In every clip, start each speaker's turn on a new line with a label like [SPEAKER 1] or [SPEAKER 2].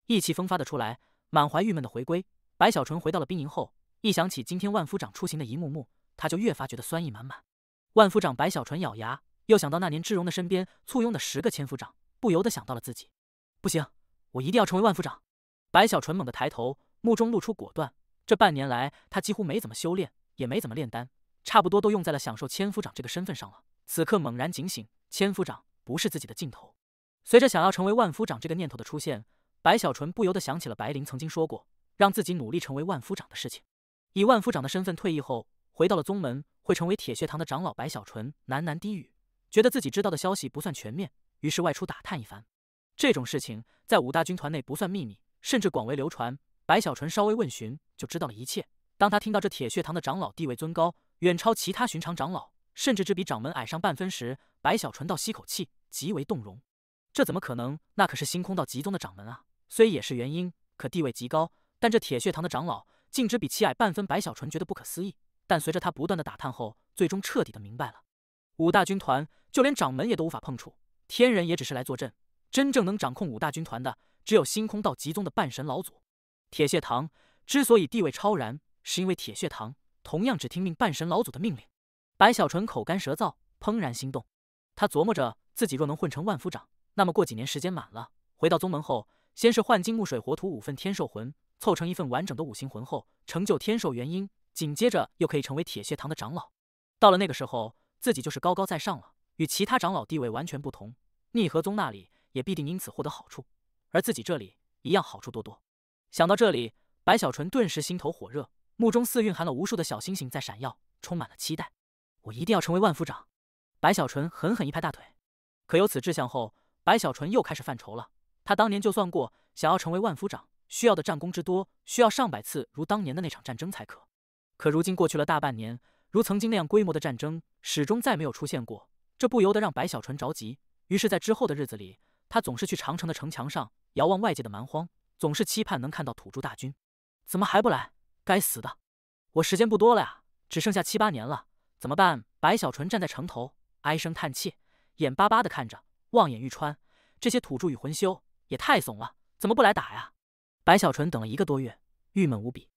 [SPEAKER 1] 意气风发的出来，满怀郁闷的回归。白小纯回到了兵营后，一想起今天万夫长出行的一幕幕，他就越发觉得酸意满满。万夫长白小纯咬牙，又想到那年芝荣的身边簇拥的10个千夫长，不由得想到了自己。不行，我一定要成为万夫长！白小纯猛地抬头，目中露出果断。这半年来，他几乎没怎么修炼，也没怎么炼丹，差不多都用在了享受千夫长这个身份上了。此刻猛然警醒，千夫长不是自己的尽头。随着想要成为万夫长这个念头的出现，白小纯不由得想起了白灵曾经说过，让自己努力成为万夫长的事情。以万夫长的身份退役后，回到了宗门，会成为铁血堂的长老。白小纯喃喃低语，觉得自己知道的消息不算全面，于是外出打探一番。这种事情在5大军团内不算秘密，甚至广为流传。白小纯稍微问询，就知道了一切。当他听到这铁血堂的长老地位尊高，远超其他寻常长老，甚至只比掌门矮上半分时，白小纯倒吸口气，极为动容。这怎么可能？那可是星空道极宗的掌门啊！虽也是元婴，可地位极高，但这铁血堂的长老竟只比其矮半分。白小纯觉得不可思议，但随着他不断的打探后，最终彻底的明白了。5大军团就连掌门也都无法碰触，天人也只是来坐镇，真正能掌控5大军团的，只有星空道极宗的半神老祖。铁血堂之所以地位超然，是因为铁血堂同样只听命半神老祖的命令。白小纯口干舌燥，怦然心动。他琢磨着，自己若能混成万夫长，那么过几年时间满了，回到宗门后，先是换金木水火土5份天兽魂，凑成一份完整的5行魂后，成就天兽元婴，紧接着又可以成为铁血堂的长老。到了那个时候，自己就是高高在上了，与其他长老地位完全不同。逆河宗那里也必定因此获得好处，而自己这里一样好处多多。想到这里，白小纯顿时心头火热，目中似蕴含了无数的小星星在闪耀，充满了期待。我一定要成为万夫长！白小纯狠狠一拍大腿。可有此志向后，白小纯又开始犯愁了。他当年就算过，想要成为万夫长，需要的战功之多，需要上百次如当年的那场战争才可。可如今过去了大半年，如曾经那样规模的战争，始终再没有出现过，这不由得让白小纯着急。于是，在之后的日子里，他总是去长城的城墙上遥望外界的蛮荒，总是期盼能看到土著大军。怎么还不来？该死的！我时间不多了呀，只剩下7、8年了，怎么办？白小纯站在城头，唉声叹气，眼巴巴地看着，望眼欲穿。这些土著与魂修也太怂了，怎么不来打呀？白小纯等了1个多月，郁闷无比。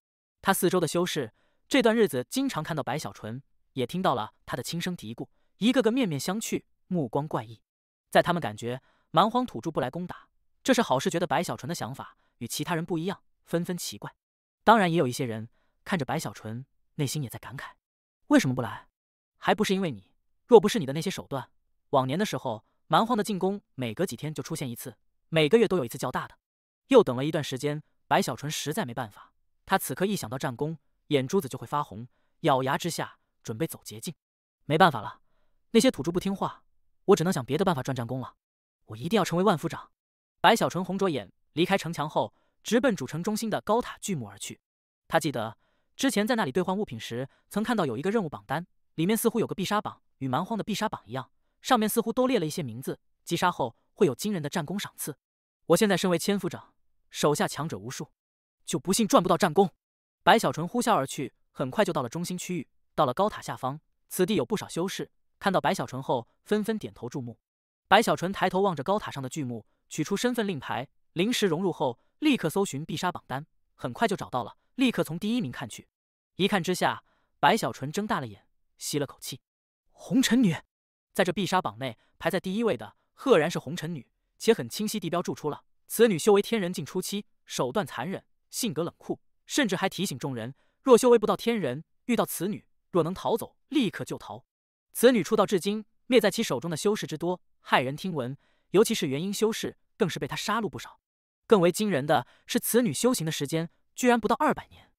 [SPEAKER 1] 他4周的修士这段日子经常看到白小纯，也听到了他的轻声嘀咕，一个个面面相觑，目光怪异。在他们感觉蛮荒土著不来攻打，这是好事，觉得白小纯的想法与其他人不一样，纷纷奇怪。当然也有一些人看着白小纯，内心也在感慨，为什么不来？还不是因为你，若不是你的那些手段，往年的时候蛮荒的进攻每隔几天就出现一次，每个月都有一次较大的。又等了一段时间，白小纯实在没办法，他此刻一想到战功，眼珠子就会发红，咬牙之下准备走捷径。没办法了，那些土著不听话，我只能想别的办法赚战功了。我一定要成为万夫长！白小纯红着眼离开城墙后，直奔主城中心的高塔巨幕而去。他记得之前在那里兑换物品时，曾看到有一个任务榜单，里面似乎有个必杀榜，与蛮荒的必杀榜一样，上面似乎都列了一些名字，击杀后会有惊人的战功赏赐。我现在身为千夫长，手下强者无数，就不信赚不到战功。白小纯呼啸而去，很快就到了中心区域。到了高塔下方，此地有不少修士，看到白小纯后，纷纷点头注目。白小纯抬头望着高塔上的巨幕，取出身份令牌，临时融入后，立刻搜寻必杀榜单，很快就找到了，立刻从第1名看去。一看之下，白小纯睁大了眼，吸了口气。红尘女，在这必杀榜内排在第1位的，赫然是红尘女，且很清晰地标注出了此女修为天人境初期，手段残忍，性格冷酷，甚至还提醒众人，若修为不到天人，遇到此女，若能逃走，立刻就逃。此女出道至今，灭在其手中的修士之多，骇人听闻，尤其是元婴修士，更是被她杀戮不少。更为惊人的是，此女修行的时间居然不到200年，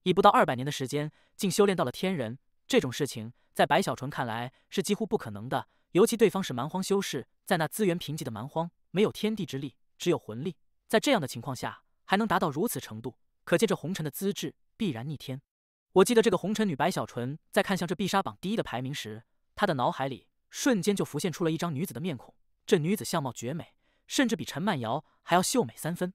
[SPEAKER 1] 以不到200年的时间，竟修炼到了天人，这种事情在白小纯看来是几乎不可能的。尤其对方是蛮荒修士，在那资源贫瘠的蛮荒，没有天地之力，只有魂力，在这样的情况下还能达到如此程度，可见这红尘的资质必然逆天。我记得这个红尘女白小纯在看向这必杀榜第1的排名时，她的脑海里瞬间就浮现出了一张女子的面孔。这女子相貌绝美，甚至比陈曼瑶还要秀美3分，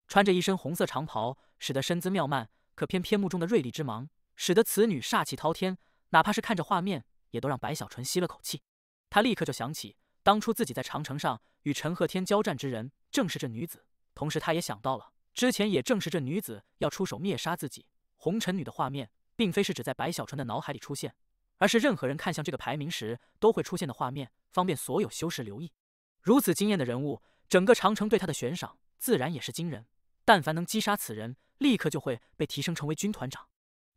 [SPEAKER 1] 穿着一身红色长袍，使得身姿妙曼，可偏偏目中的锐利之芒，使得此女煞气滔天，哪怕是看着画面，也都让白小纯吸了口气。他立刻就想起当初自己在长城上与陈鹤天交战之人正是这女子，同时他也想到了之前也正是这女子要出手灭杀自己，红尘女的画面，并非是指在白小纯的脑海里出现，而是任何人看向这个排名时都会出现的画面，方便所有修士留意。如此惊艳的人物，整个长城对他的悬赏自然也是惊人。但凡能击杀此人，立刻就会被提升成为军团长。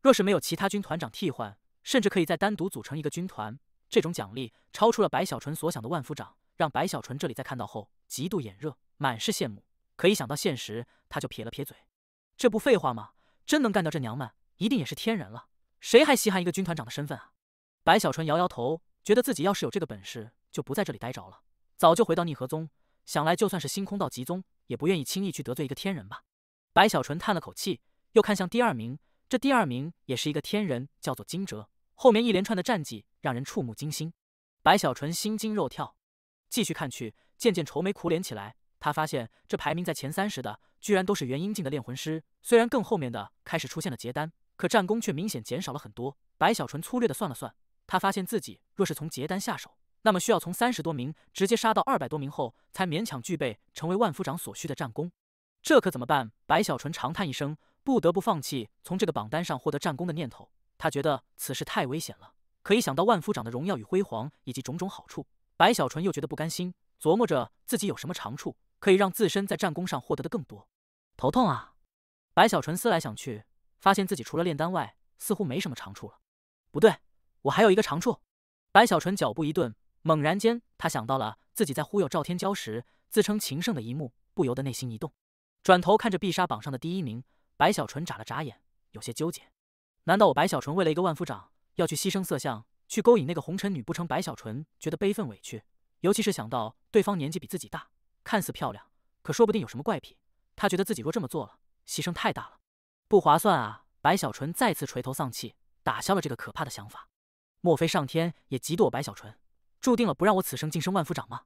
[SPEAKER 1] 若是没有其他军团长替换，甚至可以再单独组成一个军团。这种奖励超出了白小纯所想的万夫长，让白小纯这里在看到后极度眼热，满是羡慕。可一想到现实，他就撇了撇嘴。这不废话吗？真能干掉这娘们，一定也是天人了。谁还稀罕一个军团长的身份啊？白小纯摇摇头，觉得自己要是有这个本事，就不在这里待着了，早就回到逆河宗。想来就算是星空道极宗，也不愿意轻易去得罪一个天人吧。白小纯叹了口气，又看向第二名。这第二名也是一个天人，叫做惊蛰。后面一连串的战绩让人触目惊心。白小纯心惊肉跳，继续看去，渐渐愁眉苦脸起来。他发现这排名在前30的，居然都是元婴境的炼魂师。虽然更后面的开始出现了结丹，可战功却明显减少了很多。白小纯粗略的算了算，他发现自己若是从结丹下手，那么需要从30多名直接杀到200多名后，才勉强具备成为万夫长所需的战功。这可怎么办？白小纯长叹一声，不得不放弃从这个榜单上获得战功的念头。他觉得此事太危险了。可一想到万夫长的荣耀与辉煌以及种种好处，白小纯又觉得不甘心，琢磨着自己有什么长处可以让自身在战功上获得的更多。头痛啊！白小纯思来想去，发现自己除了炼丹外，似乎没什么长处了。不对，我还有一个长处。白小纯脚步一顿，猛然间他想到了自己在忽悠赵天骄时自称情圣的一幕，不由得内心一动。转头看着必杀榜上的第1名，白小纯眨了眨眼，有些纠结。难道我白小纯为了一个万夫长要去牺牲色相，去勾引那个红尘女不成？白小纯觉得悲愤委屈，尤其是想到对方年纪比自己大，看似漂亮，可说不定有什么怪癖。他觉得自己若这么做了，牺牲太大了，不划算啊！白小纯再次垂头丧气，打消了这个可怕的想法。莫非上天也嫉妒我白小纯，注定了不让我此生晋升万夫长吗？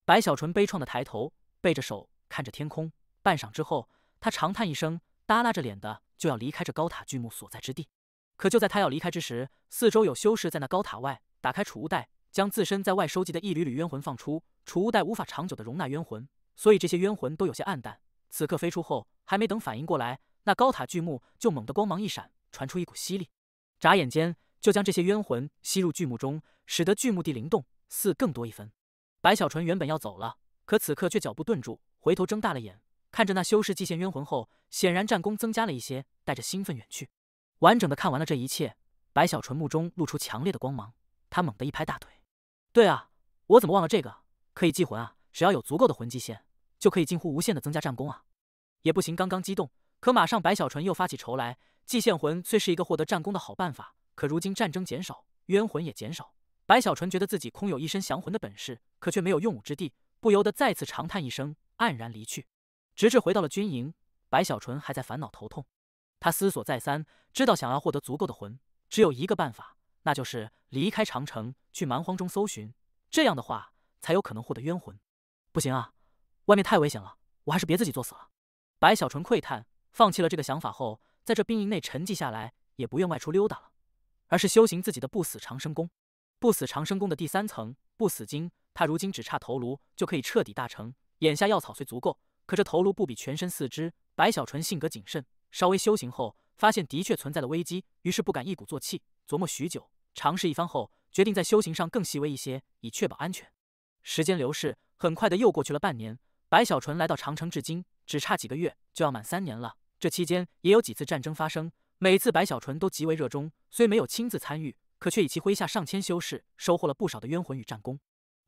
[SPEAKER 1] 白小纯悲怆的抬头，背着手看着天空，半晌之后，他长叹一声，耷拉着脸的就要离开这高塔巨木所在之地。可就在他要离开之时，四周有修士在那高塔外打开储物袋，将自身在外收集的一缕缕冤魂放出。储物袋无法长久的容纳冤魂，所以这些冤魂都有些暗淡。此刻飞出后，还没等反应过来，那高塔巨木就猛地光芒一闪，传出一股吸力，眨眼间就将这些冤魂吸入巨木中，使得巨木地灵动，似更多一分。白小纯原本要走了，可此刻却脚步顿住，回头睁大了眼，看着那修士祭献冤魂后，显然战功增加了一些，带着兴奋远去。完整的看完了这一切，白小纯目中露出强烈的光芒，他猛地一拍大腿：“对啊，我怎么忘了这个？可以祭魂啊！只要有足够的魂祭献，就可以近乎无限的增加战功啊！”也不行，刚刚激动，可马上白小纯又发起愁来。祭献魂虽是一个获得战功的好办法，可如今战争减少，冤魂也减少，白小纯觉得自己空有一身降魂的本事，可却没有用武之地，不由得再次长叹一声，黯然离去。直至回到了军营，白小纯还在烦恼头痛。他思索再三，知道想要获得足够的魂，只有一个办法，那就是离开长城，去蛮荒中搜寻，这样的话才有可能获得冤魂。不行啊，外面太危险了，我还是别自己作死了。白小纯喟叹，放弃了这个想法后，在这兵营内沉寂下来，也不愿外出溜达了，而是修行自己的不死长生功。不死长生功的第3层不死经，他如今只差头颅就可以彻底大成，眼下药草虽足够，可这头颅不比全身4肢。白小纯性格谨慎，稍微修行后，发现的确存在了危机，于是不敢一鼓作气，琢磨许久，尝试一番后，决定在修行上更细微一些，以确保安全。时间流逝，很快的又过去了半年。白小纯来到长城至今，只差几个月就要满3年了。这期间也有几次战争发生，每次白小纯都极为热衷，虽没有亲自参与，可却以其麾下上千修士收获了不少的冤魂与战功。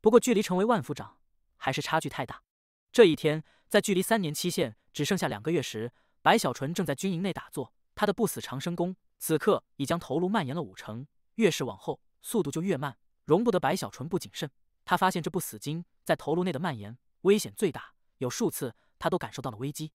[SPEAKER 1] 不过距离成为万夫长还是差距太大。这一天，在距离3年期限只剩下2个月时，白小纯正在军营内打坐，他的不死长生功此刻已将头颅蔓延了5成，越是往后速度就越慢，容不得白小纯不谨慎。他发现这不死经在头颅内的蔓延危险最大，有数次他都感受到了危机。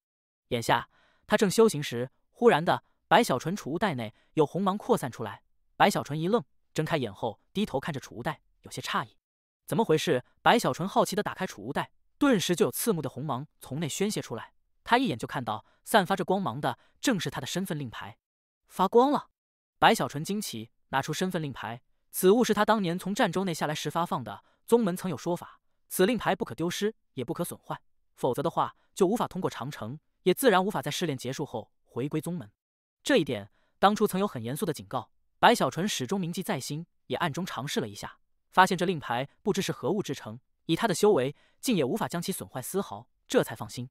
[SPEAKER 1] 眼下他正修行时，忽然的，白小纯储物袋内有红芒扩散出来。白小纯一愣，睁开眼后低头看着储物袋，有些诧异，怎么回事？白小纯好奇地打开储物袋，顿时就有刺目的红芒从内宣泄出来。他一眼就看到散发着光芒的正是他的身份令牌，发光了。白小纯惊奇，拿出身份令牌，此物是他当年从战州内下来时发放的。宗门曾有说法，此令牌不可丢失，也不可损坏，否则的话就无法通过长城。也自然无法在试炼结束后回归宗门。这一点当初曾有很严肃的警告，白小纯始终铭记在心，也暗中尝试了一下，发现这令牌不知是何物制成，以他的修为，竟也无法将其损坏丝毫，这才放心。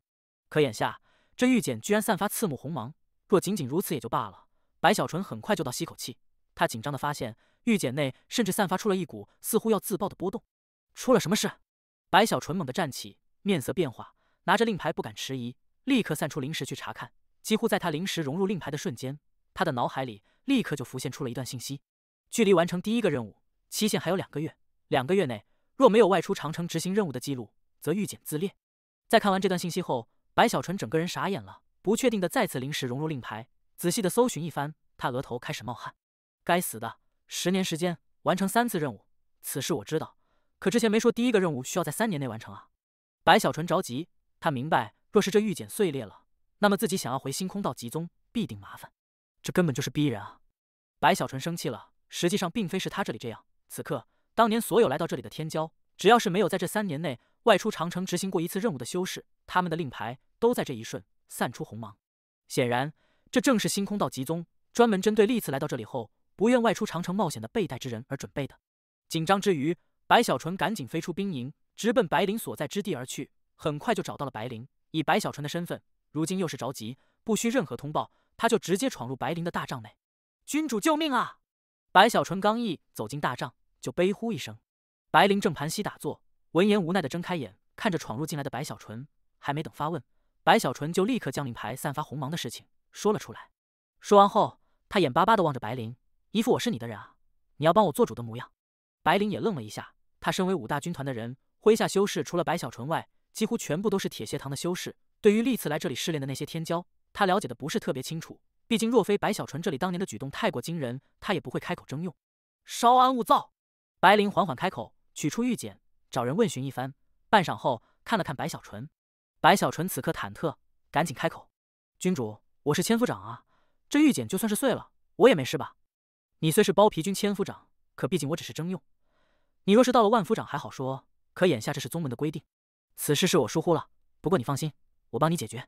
[SPEAKER 1] 可眼下这玉简居然散发刺目红芒，若仅仅如此也就罢了，白小纯很快就倒吸口气。他紧张地发现，玉简内甚至散发出了一股似乎要自爆的波动。出了什么事？白小纯猛地站起，面色变化，拿着令牌不敢迟疑，立刻散出灵石去查看。几乎在他灵石融入令牌的瞬间，他的脑海里立刻就浮现出了一段信息：距离完成第1个任务期限还有2个月，2个月内若没有外出长城执行任务的记录，则玉简自裂。在看完这段信息后，白小纯整个人傻眼了，不确定的再次灵石融入令牌，仔细的搜寻一番，他额头开始冒汗。该死的，10年时间完成3次任务，此事我知道，可之前没说第1个任务需要在3年内完成啊！白小纯着急，他明白，若是这玉简碎裂了，那么自己想要回星空道集宗必定麻烦，这根本就是逼人啊！白小纯生气了，实际上并非是他这里这样，此刻当年所有来到这里的天骄，只要是没有在这3年内外出长城执行过1次任务的修士，他们的令牌都在这一瞬散出红芒。显然，这正是星空道集宗专门针对历次来到这里后不愿外出长城冒险的备带之人而准备的。紧张之余，白小纯赶紧飞出兵营，直奔白灵所在之地而去。很快就找到了白灵，以白小纯的身份，如今又是着急，不需任何通报，他就直接闯入白灵的大帐内。君主救命啊！白小纯刚一走进大帐，就悲呼一声。白灵正盘膝打坐，闻言无奈的睁开眼，看着闯入进来的白小纯，还没等发问，白小纯就立刻将令牌散发红芒的事情说了出来。说完后，他眼巴巴地望着白灵，一副我是你的人啊，你要帮我做主的模样。白灵也愣了一下，他身为5大军团的人，麾下修士除了白小纯外，几乎全部都是铁血堂的修士。对于历次来这里试炼的那些天骄，他了解的不是特别清楚。毕竟若非白小纯这里当年的举动太过惊人，他也不会开口征用。稍安勿躁，白灵缓缓开口，取出玉简，找人问询一番。半晌后，看了看白小纯。白小纯此刻忐忑，赶紧开口：“君主，我是千夫长啊，这玉简就算是碎了，我也没事吧？你虽是包皮军千夫长，可毕竟我只是征用。你若是到了万夫长还好说，可眼下这是宗门的规定，此事是我疏忽了。不过你放心，我帮你解决。”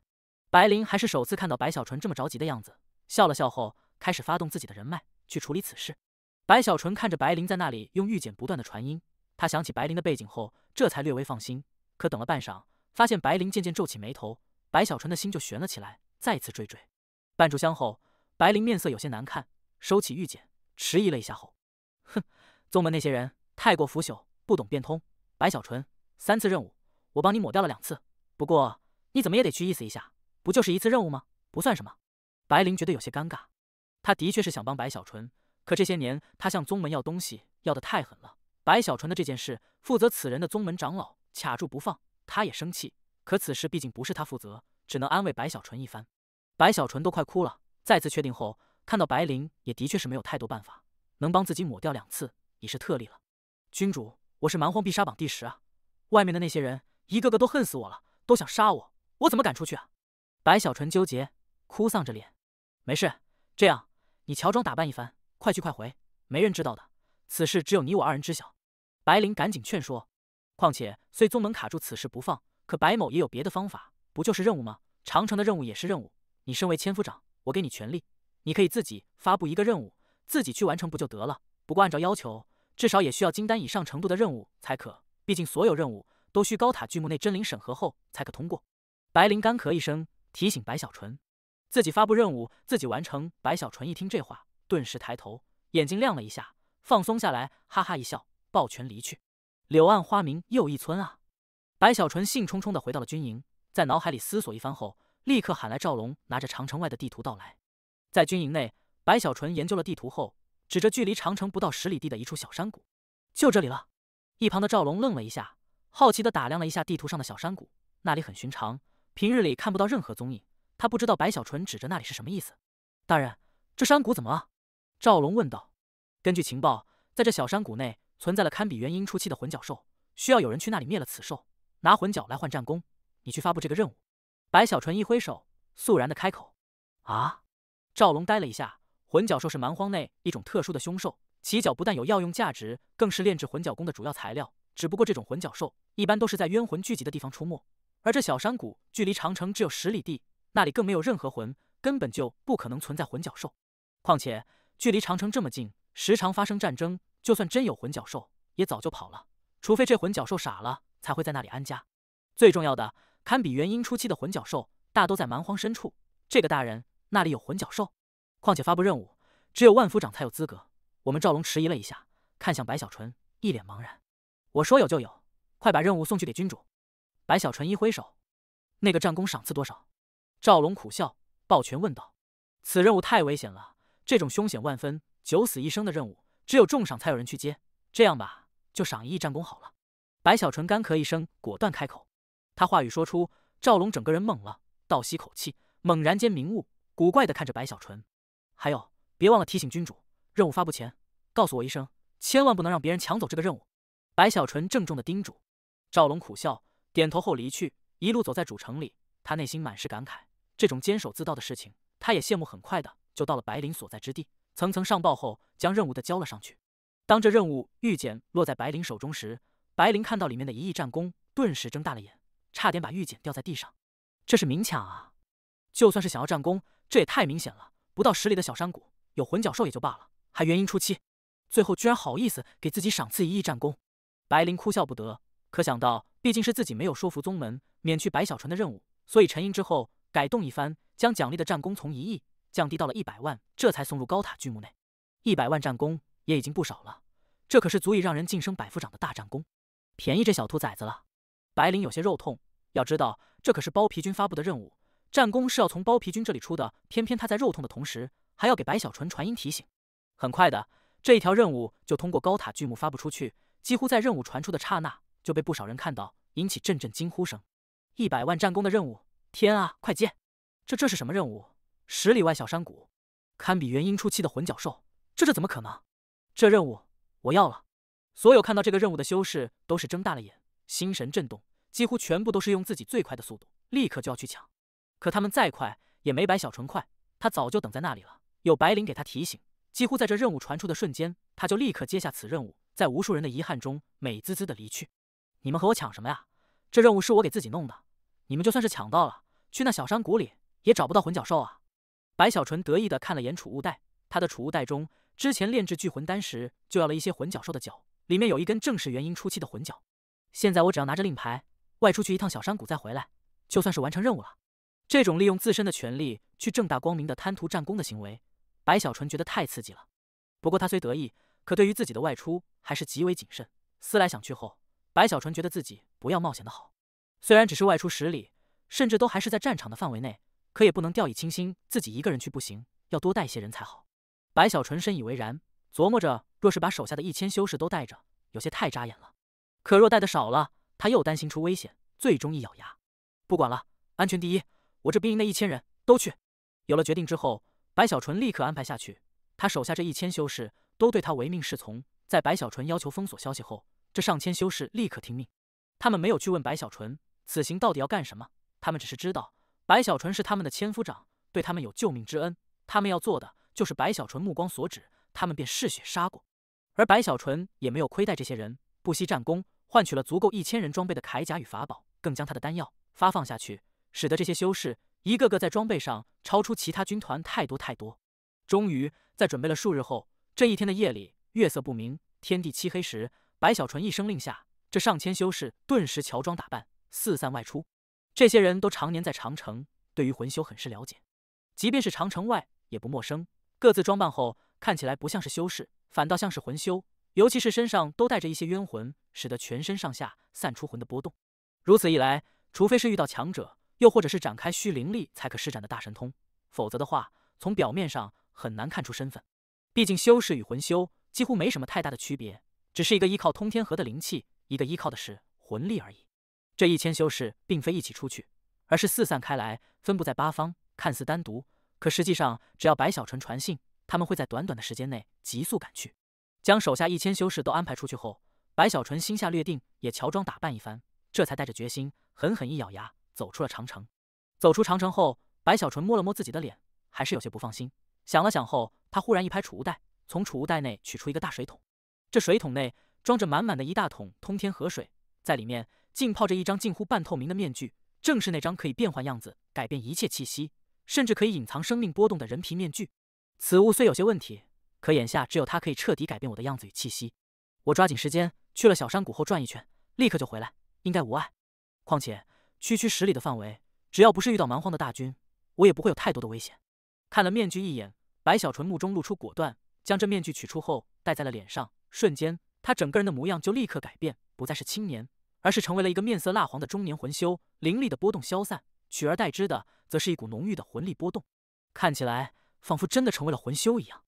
[SPEAKER 1] 白灵还是首次看到白小纯这么着急的样子，笑了笑后，开始发动自己的人脉去处理此事。白小纯看着白灵在那里用玉简不断的传音，他想起白灵的背景后，这才略微放心。可等了半晌，发现白灵渐渐皱起眉头，白小纯的心就悬了起来，再次惴惴。半炷香后，白灵面色有些难看，收起玉简，迟疑了一下后，哼，宗门那些人太过腐朽，不懂变通。白小纯，3次任务，我帮你抹掉了2次，不过你怎么也得去意思一下，不就是1次任务吗？不算什么。白灵觉得有些尴尬，他的确是想帮白小纯，可这些年他向宗门要东西要得太狠了。白小纯的这件事，负责此人的宗门长老卡住不放，他也生气。可此事毕竟不是他负责，只能安慰白小纯一番。白小纯都快哭了，再次确定后，看到白灵也的确是没有太多办法，能帮自己抹掉2次已是特例了。君主，我是蛮荒必杀榜第10啊，外面的那些人一个个都恨死我了，都想杀我，我怎么敢出去啊？白小纯纠结，哭丧着脸。没事，这样你乔装打扮一番，快去快回，没人知道的，此事只有你我2人知晓。白灵赶紧劝说，况且虽宗门卡住此事不放，可白某也有别的方法，不就是任务吗？长城的任务也是任务，你身为千夫长，我给你权力，你可以自己发布1个任务，自己去完成不就得了？不过按照要求，至少也需要金丹以上程度的任务才可，毕竟所有任务都需高塔巨墓内真灵审核后才可通过。白灵干咳一声，提醒白小纯，自己发布任务，自己完成。白小纯一听这话，顿时抬头，眼睛亮了一下，放松下来，哈哈一笑，抱拳离去。柳暗花明又一村啊！白小纯兴冲冲地回到了军营，在脑海里思索一番后，立刻喊来赵龙，拿着长城外的地图到来。在军营内，白小纯研究了地图后，指着距离长城不到10里地的一处小山谷，就这里了。一旁的赵龙愣了一下，好奇地打量了一下地图上的小山谷，那里很寻常，平日里看不到任何踪影。他不知道白小纯指着那里是什么意思。大人，这山谷怎么了？赵龙问道。根据情报，在这小山谷内存在了堪比元婴初期的魂角兽，需要有人去那里灭了此兽，拿魂角来换战功。你去发布这个任务。白小纯一挥手，肃然的开口。啊！赵龙呆了一下，魂角兽是蛮荒内一种特殊的凶兽，其角不但有药用价值，更是炼制魂角功的主要材料。只不过这种魂角兽一般都是在冤魂聚集的地方出没，而这小山谷距离长城只有10里地，那里更没有任何魂，根本就不可能存在魂角兽。况且距离长城这么近，时常发生战争，就算真有魂角兽，也早就跑了。除非这魂角兽傻了，才会在那里安家。最重要的，堪比元婴初期的魂角兽，大都在蛮荒深处。这个大人，那里有魂角兽？况且发布任务，只有万夫长才有资格。我们赵龙迟疑了一下，看向白小纯，一脸茫然。我说有就有，快把任务送去给君主。白小纯一挥手，那个战功赏赐多少？赵龙苦笑，抱拳问道：“此任务太危险了，这种凶险万分、九死一生的任务，只有重赏才有人去接。这样吧，就赏1亿战功好了。”白小纯干咳一声，果断开口。他话语说出，赵龙整个人懵了，倒吸口气，猛然间明悟，古怪地看着白小纯。还有，别忘了提醒君主，任务发布前告诉我一声，千万不能让别人抢走这个任务。白小纯郑重地叮嘱。赵龙苦笑，点头后离去，一路走在主城里，他内心满是感慨。这种坚守自盗的事情，他也羡慕。很快的就到了白灵所在之地，层层上报后，将任务的交了上去。当这任务玉简落在白灵手中时，白灵看到里面的1亿战功，顿时睁大了眼，差点把玉简掉在地上。这是明抢啊！就算是想要战功，这也太明显了。不到10里的小山谷，有魂角兽也就罢了，还元婴初期，最后居然好意思给自己赏赐1亿战功。白灵哭笑不得，可想到毕竟是自己没有说服宗门免去白小纯的任务，所以沉吟之后改动一番，将奖励的战功从1亿降低到了100万，这才送入高塔巨墓内。100万战功也已经不少了，这可是足以让人晋升百夫长的大战功，便宜这小兔崽子了。白灵有些肉痛，要知道这可是包皮君发布的任务，战功是要从包皮君这里出的，偏偏他在肉痛的同时，还要给白小纯传音提醒。很快的，这一条任务就通过高塔巨墓发布出去，几乎在任务传出的刹那，就被不少人看到，引起阵阵惊呼声。100万战功的任务，天啊，快接！这是什么任务？10里外小山谷，堪比元婴初期的魂角兽，这怎么可能？这任务我要了！所有看到这个任务的修士都是睁大了眼，心神震动，几乎全部都是用自己最快的速度，立刻就要去抢。可他们再快也没白小纯快，他早就等在那里了。有白灵给他提醒，几乎在这任务传出的瞬间，他就立刻接下此任务，在无数人的遗憾中美滋滋的离去。你们和我抢什么呀？这任务是我给自己弄的，你们就算是抢到了，去那小山谷里也找不到魂角兽啊！白小纯得意的看了眼储物袋，他的储物袋中之前炼制聚魂丹时就要了一些魂角兽的角，里面有一根正是元婴初期的魂角。现在我只要拿着令牌外出去一趟小山谷再回来，就算是完成任务了。这种利用自身的权利去正大光明的贪图战功的行为，白小纯觉得太刺激了。不过他虽得意，可对于自己的外出还是极为谨慎。思来想去后，白小纯觉得自己不要冒险的好。虽然只是外出10里，甚至都还是在战场的范围内，可也不能掉以轻心，自己一个人去不行，要多带些人才好。白小纯深以为然，琢磨着若是把手下的1000修士都带着，有些太扎眼了。可若带的少了，他又担心出危险，最终一咬牙，不管了，安全第一，我这兵营内1000人都去。有了决定之后，白小纯立刻安排下去。他手下这1000修士都对他唯命是从。在白小纯要求封锁消息后，这上千修士立刻听命。他们没有去问白小纯此行到底要干什么，他们只是知道白小纯是他们的千夫长，对他们有救命之恩。他们要做的就是白小纯目光所指，他们便嗜血杀过。而白小纯也没有亏待这些人，不惜战功，换取了足够1000人装备的铠甲与法宝，更将他的丹药发放下去，使得这些修士一个个在装备上超出其他军团太多太多。终于在准备了数日后，这一天的夜里，月色不明，天地漆黑时，白小纯一声令下，这上千修士顿时乔装打扮，四散外出。这些人都常年在长城，对于魂修很是了解，即便是长城外也不陌生。各自装扮后，看起来不像是修士，反倒像是魂修，尤其是身上都带着一些冤魂，使得全身上下散出魂的波动。如此一来，除非是遇到强者，又或者是展开虚灵力才可施展的大神通，否则的话，从表面上很难看出身份。毕竟修士与魂修几乎没什么太大的区别，只是一个依靠通天河的灵气，一个依靠的是魂力而已。这1000修士并非一起出去，而是四散开来，分布在8方，看似单独，可实际上只要白小纯传信，他们会在短短的时间内急速赶去。将手下1000修士都安排出去后，白小纯心下略定，也乔装打扮一番，这才带着决心，狠狠一咬牙，走出了长城。走出长城后，白小纯摸了摸自己的脸，还是有些不放心。想了想后，他忽然一拍储物袋，从储物袋内取出一个大水桶。这水桶内装着满满的一大桶通天河水，在里面浸泡着一张近乎半透明的面具，正是那张可以变换样子、改变一切气息，甚至可以隐藏生命波动的人皮面具。此物虽有些问题，可眼下只有它可以彻底改变我的样子与气息。我抓紧时间去了小山谷后转一圈，立刻就回来，应该无碍。况且区区10里的范围，只要不是遇到蛮荒的大军，我也不会有太多的危险。看了面具一眼，白小纯目中露出果断，将这面具取出后戴在了脸上，瞬间他整个人的模样就立刻改变，不再是青年，而是成为了一个面色蜡黄的中年魂修。灵力的波动消散，取而代之的则是一股浓郁的魂力波动，看起来仿佛真的成为了魂修一样。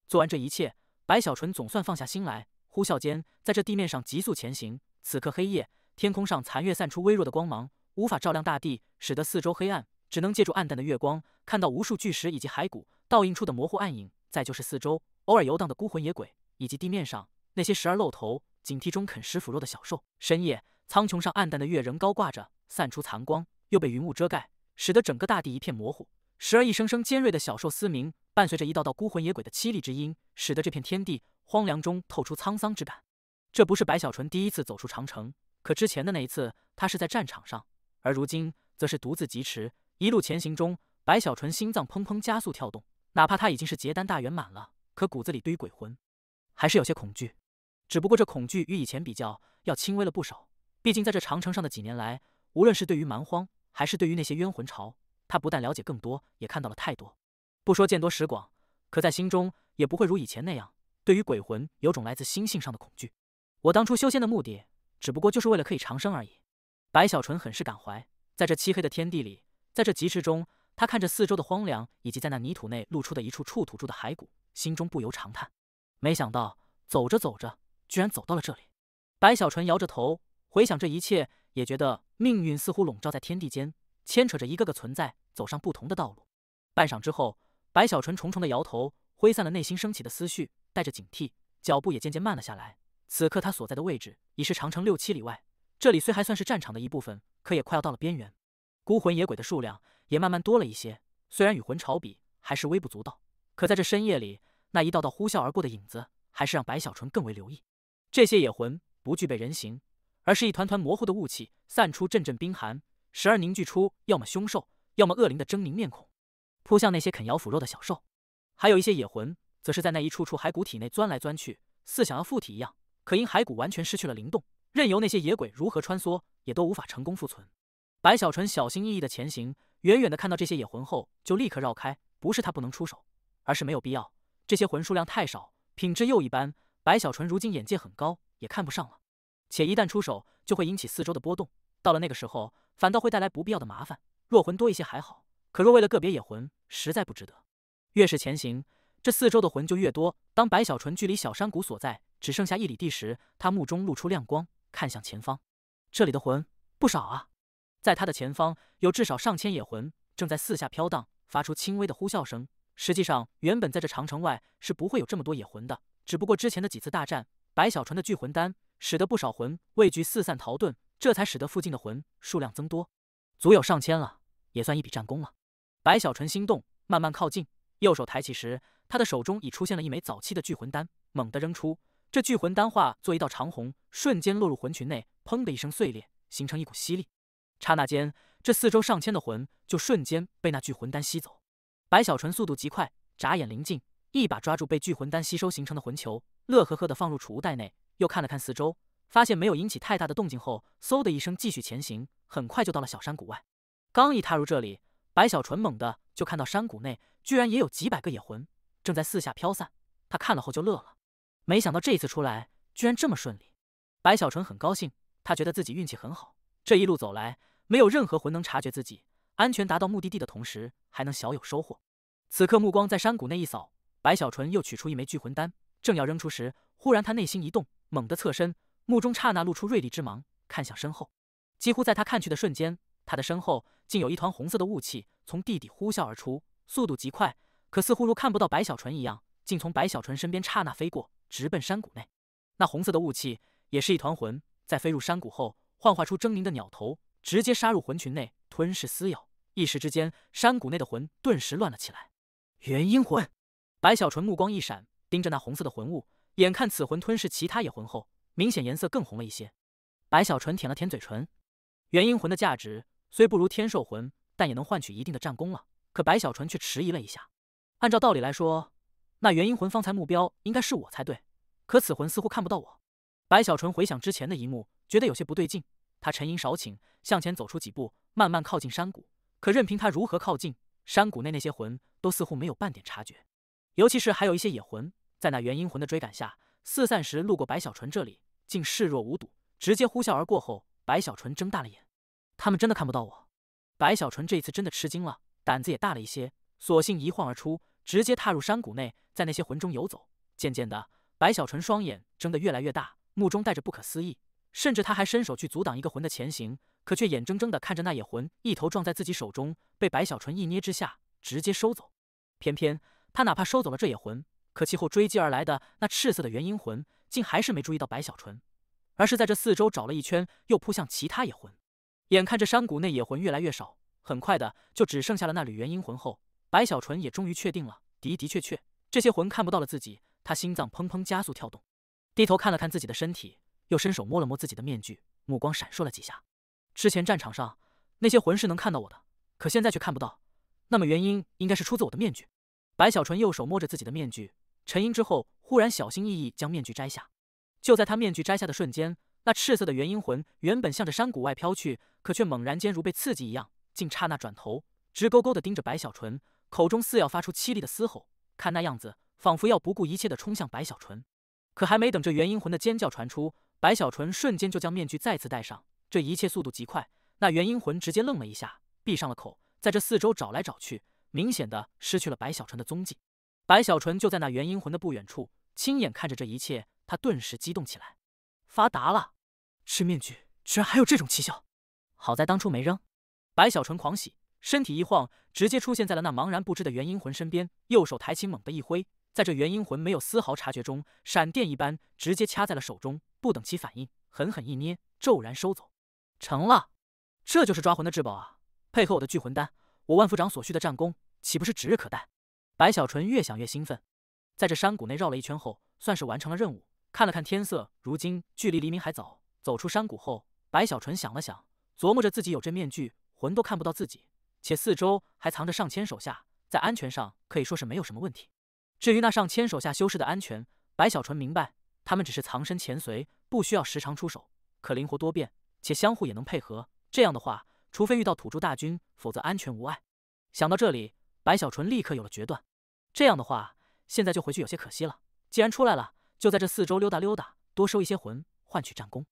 [SPEAKER 1] 做完这一切，白小纯总算放下心来，呼啸间在这地面上急速前行。此刻黑夜，天空上残月散出微弱的光芒，无法照亮大地，使得四周黑暗，只能借助暗淡的月光看到无数巨石以及骸骨倒映出的模糊暗影，再就是四周偶尔游荡的孤魂野鬼，以及地面上那些时而露头警惕中啃食腐肉的小兽。深夜，苍穹上暗淡的月仍高挂着，散出残光，又被云雾遮盖，使得整个大地一片模糊。时而一声声尖锐的小兽嘶鸣，伴随着一道道孤魂野鬼的凄厉之音，使得这片天地荒凉中透出沧桑之感。这不是白小纯第一次走出长城，可之前的那一次他是在战场上，而如今则是独自疾驰。一路前行中，白小纯心脏砰砰加速跳动，哪怕他已经是结丹大圆满了，可骨子里对于鬼魂还是有些恐惧。只不过这恐惧与以前比较要轻微了不少，毕竟在这长城上的几年来，无论是对于蛮荒还是对于那些冤魂潮，他不但了解更多，也看到了太多。不说见多识广，可在心中也不会如以前那样对于鬼魂有种来自心性上的恐惧。我当初修仙的目的只不过就是为了可以长生而已。白小纯很是感怀，在这漆黑的天地里，在这疾驰中，他看着四周的荒凉，以及在那泥土内露出的一处处土住的骸骨，心中不由长叹。没想到走着走着居然走到了这里。白小纯摇着头回想这一切，也觉得命运似乎笼罩在天地间，牵扯着一个个存在走上不同的道路。半晌之后，白小纯重重的摇头，挥散了内心升起的思绪，带着警惕，脚步也渐渐慢了下来。此刻他所在的位置已是长城6、7里外，这里虽还算是战场的一部分，可也快要到了边缘。孤魂野鬼的数量也慢慢多了一些，虽然与魂潮比还是微不足道，可在这深夜里，那一道道呼啸而过的影子还是让白小纯更为留意。这些野魂不具备人形，而是一团团模糊的雾气，散出阵阵冰寒，时而凝聚出要么凶兽要么恶灵的狰狞面孔，扑向那些啃咬腐肉的小兽。还有一些野魂则是在那一处处骸骨体内钻来钻去，似想要附体一样，可因骸骨完全失去了灵动，任由那些野鬼如何穿梭，也都无法成功复存。白小纯小心翼翼的前行，远远的看到这些野魂后就立刻绕开，不是他不能出手，而是没有必要。这些魂数量太少，品质又一般，白小纯如今眼界很高，也看不上了。且一旦出手，就会引起四周的波动，到了那个时候，反倒会带来不必要的麻烦。若魂多一些还好，可若为了个别野魂，实在不值得。越是前行，这四周的魂就越多。当白小纯距离小山谷所在只剩下1里地时，他目中露出亮光，看向前方，这里的魂不少啊。在他的前方有至少上千野魂正在四下飘荡，发出轻微的呼啸声。实际上，原本在这长城外是不会有这么多野魂的，只不过之前的几次大战，白小纯的聚魂丹使得不少魂畏惧四散逃遁，这才使得附近的魂数量增多，足有上千了，也算一笔战功了。白小纯心动，慢慢靠近，右手抬起时，他的手中已出现了一枚早期的聚魂丹，猛地扔出，这聚魂丹化作一道长虹，瞬间落入魂群内，砰的一声碎裂，形成一股吸力。刹那间，这四周上千的魂就瞬间被那聚魂丹吸走。白小纯速度极快，眨眼临近，一把抓住被聚魂丹吸收形成的魂球，乐呵呵地放入储物袋内，又看了看四周，发现没有引起太大的动静后，嗖的一声继续前行，很快就到了小山谷外。刚一踏入这里，白小纯猛地就看到山谷内居然也有几百个野魂正在四下飘散，他看了后就乐了，没想到这次出来居然这么顺利。白小纯很高兴，他觉得自己运气很好，这一路走来没有任何魂能察觉自己，安全达到目的地的同时还能小有收获。此刻目光在山谷内一扫，白小纯又取出一枚聚魂丹，正要扔出时，忽然他内心一动，猛地侧身，目中刹那露出锐利之芒，看向身后。几乎在他看去的瞬间，他的身后竟有一团红色的雾气从地底呼啸而出，速度极快，可似乎如看不到白小纯一样，竟从白小纯身边刹那飞过，直奔山谷内。那红色的雾气也是一团魂，在飞入山谷后幻化出狰狞的鸟头，直接杀入魂群内，吞噬撕咬。一时之间，山谷内的魂顿时乱了起来。元婴魂！白小纯目光一闪，盯着那红色的魂雾，眼看此魂吞噬其他野魂后，明显颜色更红了一些。白小纯舔了舔嘴唇，元婴魂的价值虽不如天兽魂，但也能换取一定的战功了。可白小纯却迟疑了一下。按照道理来说，那元婴魂方才目标应该是我才对，可此魂似乎看不到我。白小纯回想之前的一幕，觉得有些不对劲。他沉吟少顷，向前走出几步，慢慢靠近山谷。可任凭他如何靠近，山谷内那些魂都似乎没有半点察觉。尤其是还有一些野魂，在那元婴魂的追赶下，四散时路过白小纯这里，竟视若无睹，直接呼啸而过后，白小纯睁大了眼。他们真的看不到我？白小纯这一次真的吃惊了，胆子也大了一些，索性一晃而出，直接踏入山谷内，在那些魂中游走。渐渐的，白小纯双眼睁得越来越大，目中带着不可思议，甚至他还伸手去阻挡一个魂的前行，可却眼睁睁的看着那野魂一头撞在自己手中，被白小纯一捏之下直接收走。偏偏他哪怕收走了这野魂，可其后追击而来的那赤色的元婴魂竟还是没注意到白小纯，而是在这四周找了一圈，又扑向其他野魂。眼看着山谷内野魂越来越少，很快的就只剩下了那缕元婴魂后，白小纯也终于确定了，的的确确，这些魂看不到了自己。他心脏砰砰加速跳动，低头看了看自己的身体，又伸手摸了摸自己的面具，目光闪烁了几下。之前战场上那些魂是能看到我的，可现在却看不到，那么原因应该是出自我的面具。白小纯右手摸着自己的面具，沉吟之后，忽然小心翼翼将面具摘下。就在他面具摘下的瞬间，那赤色的元婴魂原本向着山谷外飘去，可却猛然间如被刺激一样，竟刹那转头，直勾勾地盯着白小纯，口中似要发出凄厉的嘶吼，看那样子，仿佛要不顾一切地冲向白小纯。可还没等这元婴魂的尖叫传出，白小纯瞬间就将面具再次戴上，这一切速度极快，那元婴魂直接愣了一下，闭上了口，在这四周找来找去，明显的失去了白小纯的踪迹。白小纯就在那元婴魂的不远处，亲眼看着这一切，他顿时激动起来。发达了，这面具居然还有这种奇效，好在当初没扔。白小纯狂喜，身体一晃，直接出现在了那茫然不知的元婴魂身边，右手抬起猛地一挥，在这元婴魂没有丝毫察觉中，闪电一般直接掐在了手中，不等其反应，狠狠一捏，骤然收走。成了，这就是抓魂的至宝啊！配合我的聚魂丹，我万夫长所需的战功岂不是指日可待？白小纯越想越兴奋，在这山谷内绕了一圈后，算是完成了任务。看了看天色，如今距离黎明还早。走出山谷后，白小纯想了想，琢磨着自己有这面具，魂都看不到自己，且四周还藏着上千手下，在安全上可以说是没有什么问题。至于那上千手下修士的安全，白小纯明白，他们只是藏身潜随，不需要时常出手，可灵活多变，且相互也能配合。这样的话，除非遇到土著大军，否则安全无碍。想到这里，白小纯立刻有了决断。这样的话，现在就回去有些可惜了。既然出来了，就在这四周溜达溜达，多收一些魂，换取战功。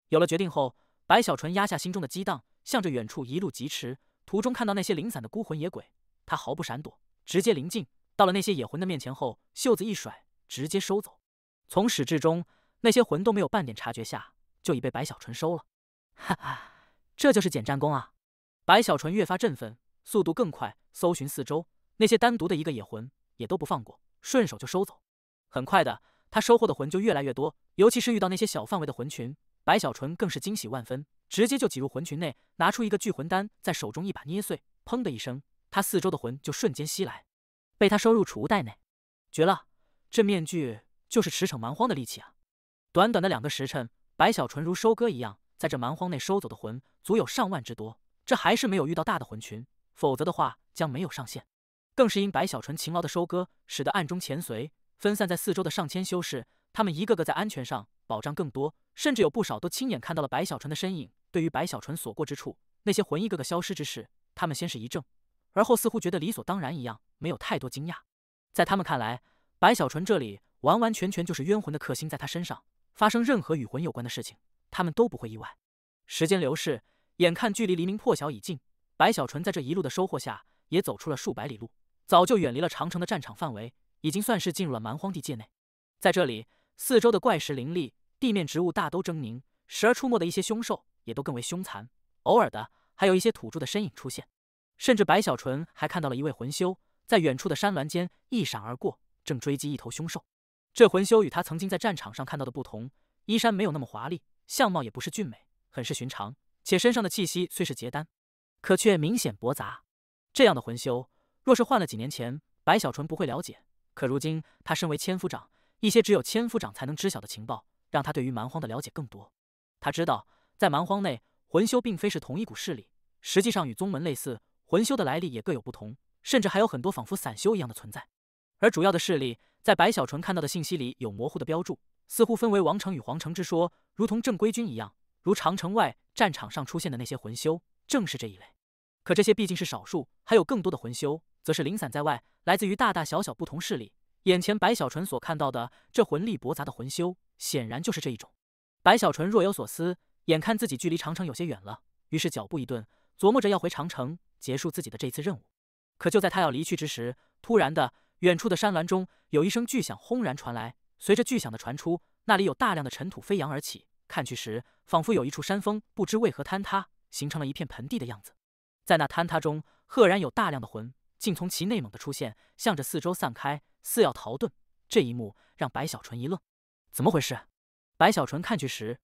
[SPEAKER 1] 有了决定后，白小纯压下心中的激荡，向着远处一路疾驰。途中看到那些零散的孤魂野鬼，他毫不闪躲，直接临近。到了那些野魂的面前后，袖子一甩，直接收走。从始至终，那些魂都没有半点察觉下，就已被白小纯收了。哈哈，这就是捡战功啊！白小纯越发振奋，速度更快，搜寻四周，那些单独的一个野魂也都不放过，顺手就收走。很快的，他收获的魂就越来越多，尤其是遇到那些小范围的魂群，白小纯更是惊喜万分，直接就挤入魂群内，拿出一个聚魂丹，在手中一把捏碎，砰的一声，他四周的魂就瞬间袭来，被他收入储物袋内。绝了，这面具就是驰骋蛮荒的利器啊！短短的2个时辰，白小纯如收割一样，在这蛮荒内收走的魂足有上万之多，这还是没有遇到大的魂群，否则的话将没有上限。更是因白小纯勤劳的收割，使得暗中潜随分散在四周的上千修士，他们一个个在安全上保障更多，甚至有不少都亲眼看到了白小纯的身影。对于白小纯所过之处，那些魂一个个消失之事，他们先是一怔，而后似乎觉得理所当然一样，没有太多惊讶。在他们看来，白小纯这里完完全全就是冤魂的克星，在他身上发生任何与魂有关的事情，他们都不会意外。时间流逝，眼看距离黎明破晓已近，白小纯在这一路的收获下，也走出了数百里路，早就远离了长城的战场范围，已经算是进入了蛮荒地界内。在这里，四周的怪石林立，地面植物大都狰狞，时而出没的一些凶兽也都更为凶残，偶尔的还有一些土著的身影出现。甚至白小纯还看到了一位魂修，在远处的山峦间一闪而过，正追击一头凶兽。这魂修与他曾经在战场上看到的不同，衣衫没有那么华丽，相貌也不是俊美，很是寻常，且身上的气息虽是结丹，可却明显驳杂。这样的魂修，若是换了几年前，白小纯不会了解，可如今他身为千夫长，一些只有千夫长才能知晓的情报，让他对于蛮荒的了解更多。他知道，在蛮荒内，魂修并非是同一股势力，实际上与宗门类似，魂修的来历也各有不同，甚至还有很多仿佛散修一样的存在。而主要的势力，在白小纯看到的信息里有模糊的标注，似乎分为王城与皇城之说，如同正规军一样。如长城外战场上出现的那些魂修，正是这一类。可这些毕竟是少数，还有更多的魂修，则是零散在外，来自于大大小小不同势力。眼前白小纯所看到的这魂力博杂的魂修，显然就是这一种。白小纯若有所思，眼看自己距离长城有些远了，于是脚步一顿，琢磨着要回长城结束自己的这次任务。可就在他要离去之时，突然的，远处的山峦中有一声巨响轰然传来，随着巨响的传出，那里有大量的尘土飞扬而起。看去时，仿佛有一处山峰不知为何坍塌，形成了一片盆地的样子。在那坍塌中，赫然有大量的魂竟从其内猛地出现，向着四周散开，似要逃遁。这一幕让白小纯一愣，怎么回事？白小纯看去时，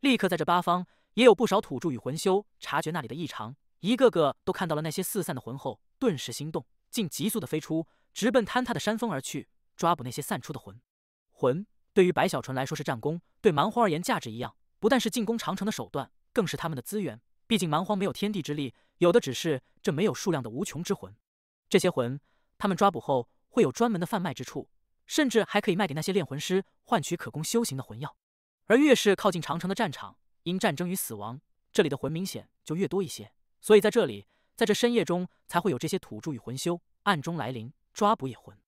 [SPEAKER 1] 立刻在这八方也有不少土著与魂修察觉那里的异常，一个个都看到了那些四散的魂后，顿时心动，竟急速的飞出，直奔坍塌的山峰而去，抓捕那些散出的魂。魂对于白小纯来说是战功，对蛮荒而言价值一样，不但是进攻长城的手段，更是他们的资源。毕竟蛮荒没有天地之力，有的只是这没有数量的无穷之魂。这些魂，他们抓捕后会有专门的贩卖之处，甚至还可以卖给那些炼魂师，换取可供修行的魂药。而越是靠近长城的战场，因战争与死亡，这里的魂明显就越多一些。所以在这里，在这深夜中，才会有这些土著与魂修暗中来临，抓捕野魂。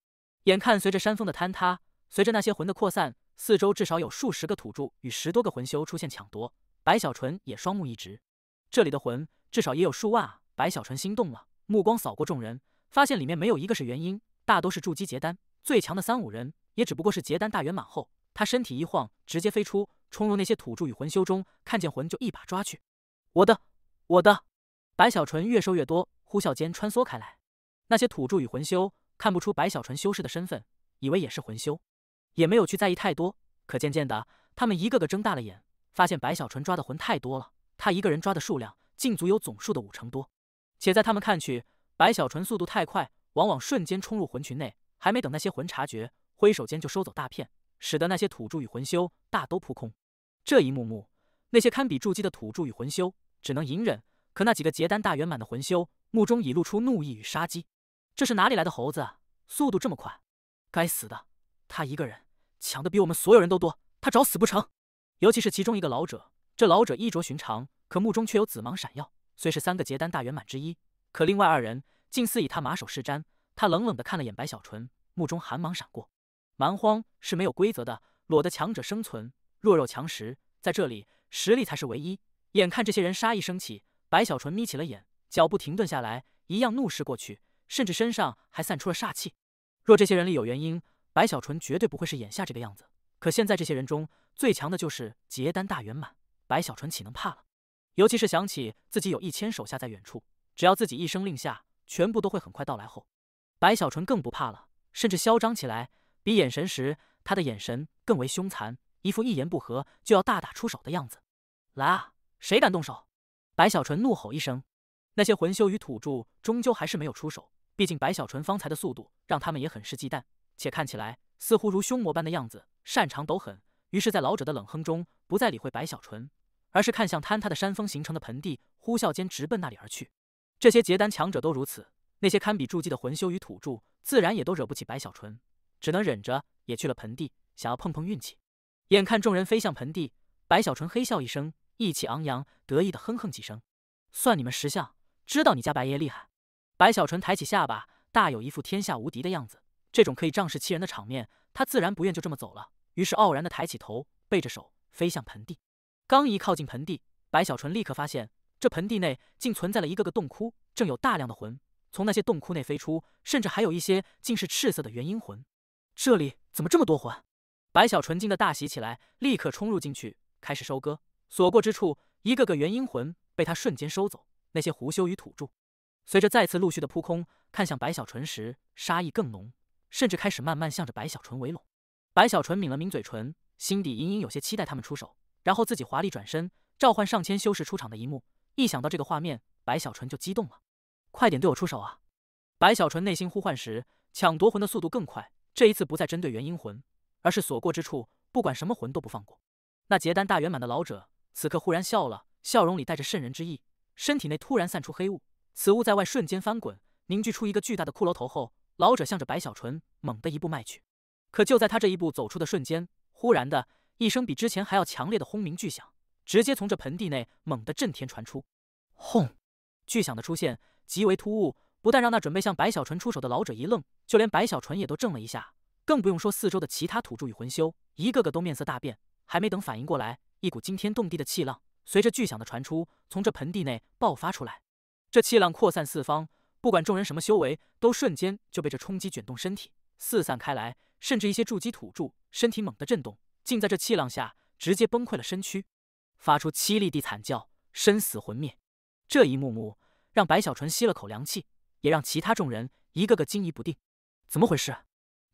[SPEAKER 1] 眼看随着山峰的坍塌，随着那些魂的扩散，四周至少有数十个土著与10多个魂修出现抢夺。白小纯也双目一直，这里的魂至少也有数万啊！白小纯心动了，目光扫过众人，发现里面没有一个是元婴，大都是筑基结丹，最强的3、5人也只不过是结丹大圆满后。他身体一晃，直接飞出，冲入那些土著与魂修中，看见魂就一把抓去。我的！白小纯越收越多，呼啸间穿梭开来。那些土著与魂修看不出白小纯修士的身份，以为也是魂修，也没有去在意太多。可渐渐的，他们一个个睁大了眼，发现白小纯抓的魂太多了，他一个人抓的数量竟足有总数的5成多。且在他们看去，白小纯速度太快，往往瞬间冲入魂群内，还没等那些魂察觉，挥手间就收走大片，使得那些土著与魂修大都扑空。这一幕幕，那些堪比筑基的土著与魂修只能隐忍，可那几个结丹大圆满的魂修目中已露出怒意与杀机。这是哪里来的猴子啊？速度这么快！该死的，他一个人抢的比我们所有人都多，他找死不成？尤其是其中一个老者，这老者衣着寻常，可目中却有紫芒闪耀。虽是3个结丹大圆满之一，可另外2人竟似以他马首是瞻。他冷冷地看了眼白小纯，目中寒芒闪过。蛮荒是没有规则的，裸的强者生存，弱肉强食，在这里实力才是唯一。眼看这些人杀意升起，白小纯眯起了眼，脚步停顿下来，一样怒视过去，甚至身上还散出了煞气。若这些人里有原因，白小纯绝对不会是眼下这个样子。可现在这些人中最强的就是结丹大圆满，白小纯岂能怕了？尤其是想起自己有1000手下在远处，只要自己一声令下，全部都会很快到来后，白小纯更不怕了，甚至嚣张起来。比眼神时，他的眼神更为凶残，一副一言不合就要大打出手的样子。来啊，谁敢动手？白小纯怒吼一声。那些魂修与土著终究还是没有出手，毕竟白小纯方才的速度让他们也很是忌惮，且看起来似乎如凶魔般的样子，擅长斗狠。于是，在老者的冷哼中，不再理会白小纯，而是看向坍塌的山峰形成的盆地，呼啸间直奔那里而去。这些结丹强者都如此，那些堪比筑基的魂修与土著，自然也都惹不起白小纯，只能忍着也去了盆地，想要碰碰运气。眼看众人飞向盆地，白小纯嘿笑一声，意气昂扬，得意的哼哼几声。算你们识相，知道你家白爷厉害。白小纯抬起下巴，大有一副天下无敌的样子。这种可以仗势欺人的场面，他自然不愿就这么走了，于是傲然的抬起头，背着手飞向盆地。刚一靠近盆地，白小纯立刻发现这盆地内竟存在了一个个洞窟，正有大量的魂从那些洞窟内飞出，甚至还有一些竟是赤色的元婴魂。这里怎么这么多魂？白小纯惊得大喜起来，立刻冲入进去，开始收割。所过之处，一个个元婴魂被他瞬间收走。那些狐修与土著随着再次陆续的扑空，看向白小纯时，杀意更浓，甚至开始慢慢向着白小纯围拢。白小纯抿了抿嘴唇，心底隐隐有些期待他们出手，然后自己华丽转身，召唤上千修士出场的一幕。一想到这个画面，白小纯就激动了。快点对我出手啊！白小纯内心呼唤时，抢夺魂的速度更快，这一次不再针对元婴魂，而是所过之处，不管什么魂都不放过。那结丹大圆满的老者此刻忽然笑了，笑容里带着渗人之意，身体内突然散出黑雾，此雾在外瞬间翻滚，凝聚出一个巨大的骷髅头后，老者向着白小纯猛地一步迈去。可就在他这一步走出的瞬间，忽然的一声比之前还要强烈的轰鸣巨响，直接从这盆地内猛地震天传出。轰！巨响的出现极为突兀，不但让那准备向白小纯出手的老者一愣，就连白小纯也都怔了一下，更不用说四周的其他土著与魂修，一个个都面色大变。还没等反应过来，一股惊天动地的气浪随着巨响的传出，从这盆地内爆发出来。这气浪扩散四方，不管众人什么修为，都瞬间就被这冲击卷动身体，四散开来，甚至一些筑基土著身体猛地震动，竟在这气浪下直接崩溃了身躯，发出凄厉地惨叫，身死魂灭。这一幕幕让白小纯吸了口凉气，也让其他众人一个个惊疑不定。怎么回事？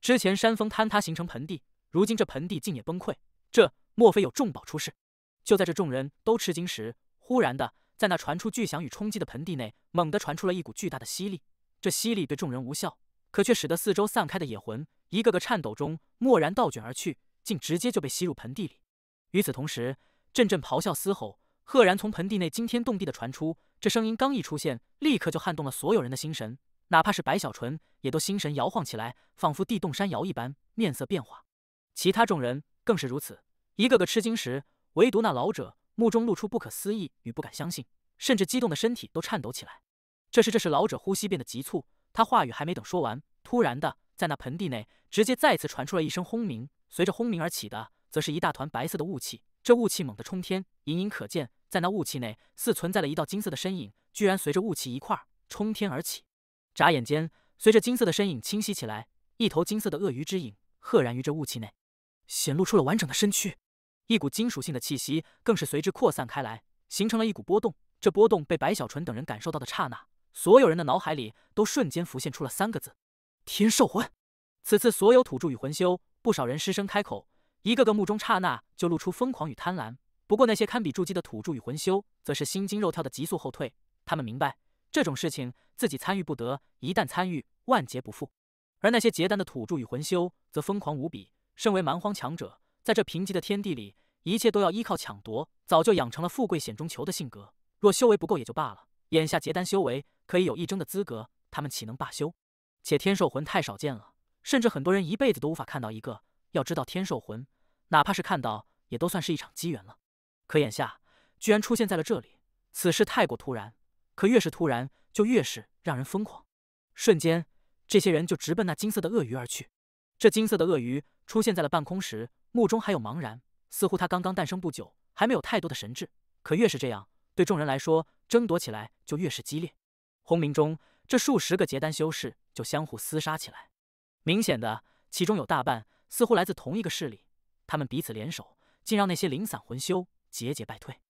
[SPEAKER 1] 之前山峰坍塌形成盆地，如今这盆地竟也崩溃，这莫非有重宝出世？就在这众人都吃惊时，忽然的，在那传出巨响与冲击的盆地内，猛地传出了一股巨大的吸力。这吸力对众人无效，可却使得四周散开的野魂一个个颤抖中蓦然倒卷而去，竟直接就被吸入盆地里。与此同时，阵阵咆哮嘶吼赫然从盆地内惊天动地的传出，这声音刚一出现，立刻就撼动了所有人的心神，哪怕是白小纯也都心神摇晃起来，仿佛地动山摇一般，面色变化。其他众人更是如此，一个个吃惊时，唯独那老者目中露出不可思议与不敢相信，甚至激动的身体都颤抖起来。这时老者呼吸变得急促，他话语还没等说完，突然的，在那盆地内直接再次传出了一声轰鸣，随着轰鸣而起的，则是一大团白色的雾气。这雾气猛地冲天，隐隐可见，在那雾气内似存在了一道金色的身影，居然随着雾气一块冲天而起。眨眼间，随着金色的身影清晰起来，一头金色的鳄鱼之影赫然于这雾气内显露出了完整的身躯，一股金属性的气息更是随之扩散开来，形成了一股波动。这波动被白小纯等人感受到的刹那，所有人的脑海里都瞬间浮现出了三个字：天兽魂。此次所有土著与魂修，不少人失声开口，一个个目中刹那就露出疯狂与贪婪。不过那些堪比筑基的土著与魂修，则是心惊肉跳的急速后退。他们明白这种事情自己参与不得，一旦参与，万劫不复。而那些结丹的土著与魂修，则疯狂无比。身为蛮荒强者，在这贫瘠的天地里，一切都要依靠抢夺，早就养成了富贵险中求的性格。若修为不够也就罢了，眼下结丹修为可以有一争的资格，他们岂能罢休？且天兽魂太少见了，甚至很多人一辈子都无法看到一个。要知道天兽魂，哪怕是看到，也都算是一场机缘了。可眼下居然出现在了这里，此事太过突然。可越是突然，就越是让人疯狂。瞬间，这些人就直奔那金色的鳄鱼而去。这金色的鳄鱼出现在了半空时，目中还有茫然，似乎它刚刚诞生不久，还没有太多的神智。可越是这样，对众人来说，争夺起来就越是激烈。轰鸣中，这数十个结丹修士就相互厮杀起来。明显的，其中有大半似乎来自同一个势力，他们彼此联手，竟让那些零散魂修节节败退。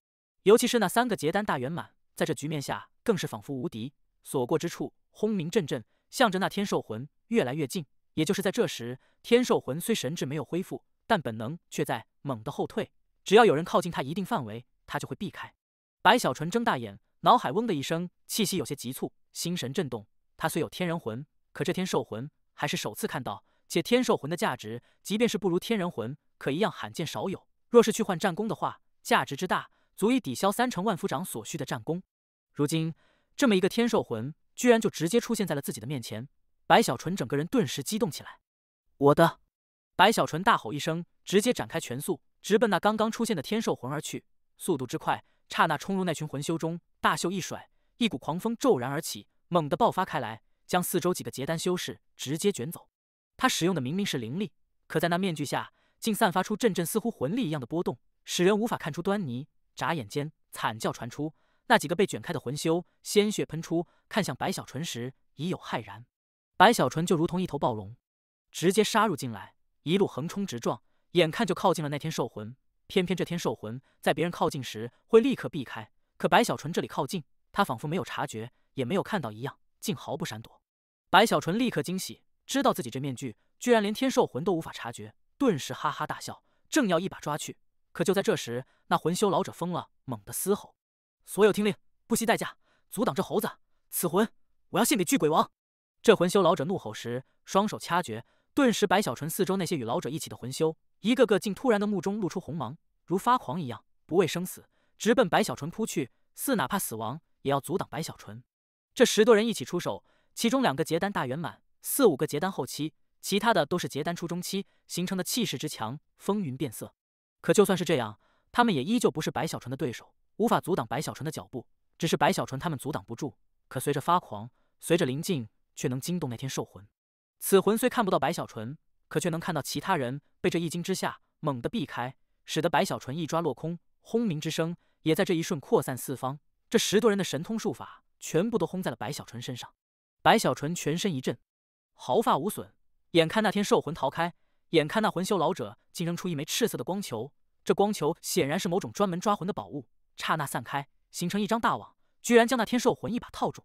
[SPEAKER 1] 尤其是那三个结丹大圆满，在这局面下更是仿佛无敌，所过之处轰鸣阵阵，向着那天兽魂越来越近。也就是在这时，天兽魂虽神智没有恢复，但本能却在猛地后退。只要有人靠近他一定范围，他就会避开。白小纯睁大眼，脑海嗡的一声，气息有些急促，心神震动。他虽有天人魂，可这天兽魂还是首次看到，且天兽魂的价值，即便是不如天人魂，可一样罕见少有。若是去换战功的话，价值之大，足以抵消3成万夫长所需的战功。如今这么一个天兽魂，居然就直接出现在了自己的面前。白小纯整个人顿时激动起来。我的！白小纯大吼一声，直接展开拳速，直奔那刚刚出现的天兽魂而去。速度之快，刹那冲入那群魂修中，大袖一甩，一股狂风骤然而起，猛地爆发开来，将四周几个结丹修士直接卷走。他使用的明明是灵力，可在那面具下，竟散发出阵阵似乎魂力一样的波动，使人无法看出端倪。眨眼间，惨叫传出，那几个被卷开的魂修鲜血喷出，看向白小纯时已有骇然。白小纯就如同一头暴龙，直接杀入进来，一路横冲直撞，眼看就靠近了那天兽魂。偏偏这天兽魂在别人靠近时会立刻避开，可白小纯这里靠近，他仿佛没有察觉，也没有看到一样，竟毫不闪躲。白小纯立刻惊喜，知道自己这面具居然连天兽魂都无法察觉，顿时哈哈大笑，正要一把抓去。可就在这时，那魂修老者疯了，猛地嘶吼：所有听令，不惜代价阻挡这猴子！此魂我要献给巨鬼王！这魂修老者怒吼时，双手掐诀，顿时白小纯四周那些与老者一起的魂修，一个个竟突然的目中露出红芒，如发狂一样，不畏生死，直奔白小纯扑去，似哪怕死亡也要阻挡白小纯。这10多人一起出手，其中2个结丹大圆满，4、5个结丹后期，其他的都是结丹初中期，形成的气势之强，风云变色。可就算是这样，他们也依旧不是白小纯的对手，无法阻挡白小纯的脚步。只是白小纯他们阻挡不住，可随着发狂，随着临近，却能惊动那天兽魂。此魂虽看不到白小纯，可却能看到其他人被这一惊之下猛地避开，使得白小纯一抓落空，轰鸣之声也在这一瞬扩散四方。这10多人的神通术法全部都轰在了白小纯身上。白小纯全身一震，毫发无损。眼看那天兽魂逃开，眼看那魂修老者竟扔出一枚赤色的光球，这光球显然是某种专门抓魂的宝物，刹那散开，形成一张大网，居然将那天兽魂一把套住。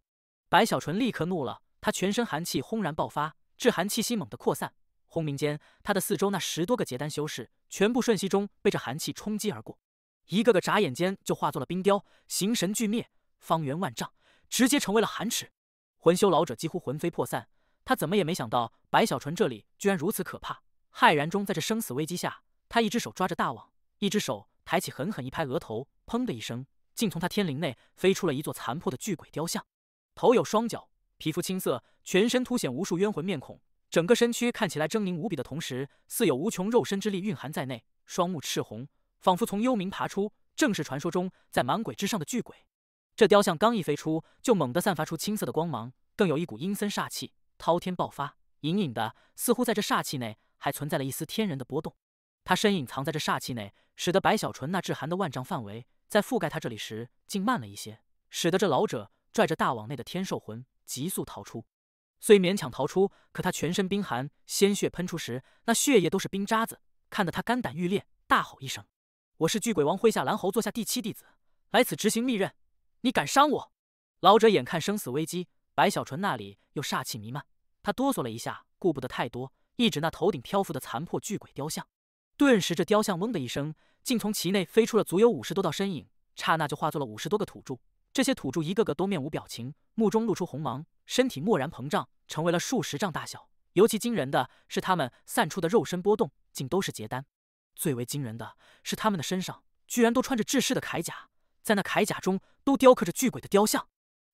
[SPEAKER 1] 白小纯立刻怒了，他全身寒气轰然爆发，至寒气息猛地扩散，轰鸣间，他的四周那10多个结丹修士全部瞬息中被这寒气冲击而过，一个个眨眼间就化作了冰雕，形神俱灭，方圆万丈，直接成为了寒池。魂修老者几乎魂飞魄散，他怎么也没想到白小纯这里居然如此可怕。骇然中，在这生死危机下，他一只手抓着大网，一只手抬起狠狠一拍额头，砰的一声，竟从他天灵内飞出了一座残破的巨鬼雕像。头有双角，皮肤青色，全身凸显无数冤魂面孔，整个身躯看起来狰狞无比的同时，似有无穷肉身之力蕴含在内，双目赤红，仿佛从幽冥爬出，正是传说中在蛮鬼之上的巨鬼。这雕像刚一飞出，就猛地散发出青色的光芒，更有一股阴森煞气滔天爆发，隐隐的似乎在这煞气内还存在了一丝天人的波动。他身影藏在这煞气内，使得白小纯那至寒的万丈范围在覆盖他这里时竟慢了一些，使得这老者拽着大网内的天兽魂急速逃出。虽勉强逃出，可他全身冰寒，鲜血喷出时，那血液都是冰渣子，看得他肝胆欲裂，大吼一声：“我是巨鬼王麾下蓝侯座下第7弟子，来此执行密任，你敢伤我！”老者眼看生死危机，白小纯那里又煞气弥漫，他哆嗦了一下，顾不得太多，一指那头顶漂浮的残破巨鬼雕像。顿时这雕像嗡的一声，竟从其内飞出了足有50多道身影，刹那就化作了50多个土著。这些土著一个个都面无表情，目中露出红芒，身体蓦然膨胀，成为了数10丈大小。尤其惊人的是，他们散出的肉身波动竟都是结丹。最为惊人的是，他们的身上居然都穿着制式的铠甲，在那铠甲中都雕刻着巨鬼的雕像，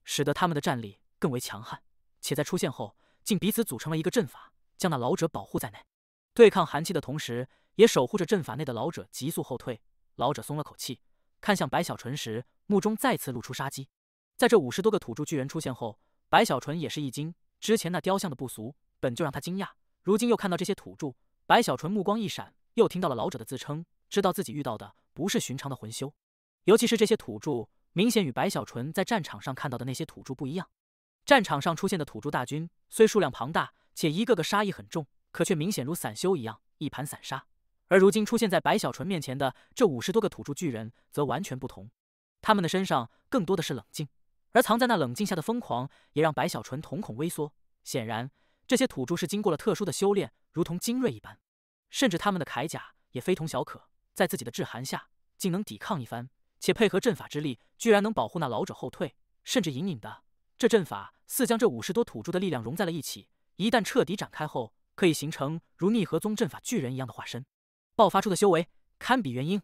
[SPEAKER 1] 使得他们的战力更为强悍，且在出现后竟彼此组成了一个阵法，将那老者保护在内，对抗寒气的同时，也守护着阵法内的老者急速后退。老者松了口气，看向白小纯时，目中再次露出杀机。在这50多个土著巨人出现后，白小纯也是一惊，之前那雕像的不俗本就让他惊讶，如今又看到这些土著，白小纯目光一闪，又听到了老者的自称，知道自己遇到的不是寻常的魂修，尤其是这些土著明显与白小纯在战场上看到的那些土著不一样。战场上出现的土著大军虽数量庞大，且一个个杀意很重，可却明显如散修一样，一盘散沙。而如今出现在白小纯面前的这50多个土著巨人则完全不同，他们的身上更多的是冷静，而藏在那冷静下的疯狂也让白小纯瞳孔微缩。显然这些土著是经过了特殊的修炼，如同精锐一般，甚至他们的铠甲也非同小可，在自己的制寒下竟能抵抗一番，且配合阵法之力，居然能保护那老者后退，甚至隐隐的这阵法似将这50多土著的力量融在了一起，一旦彻底展开后，可以形成如逆河宗阵法巨人一样的化身，爆发出的修为堪比元婴。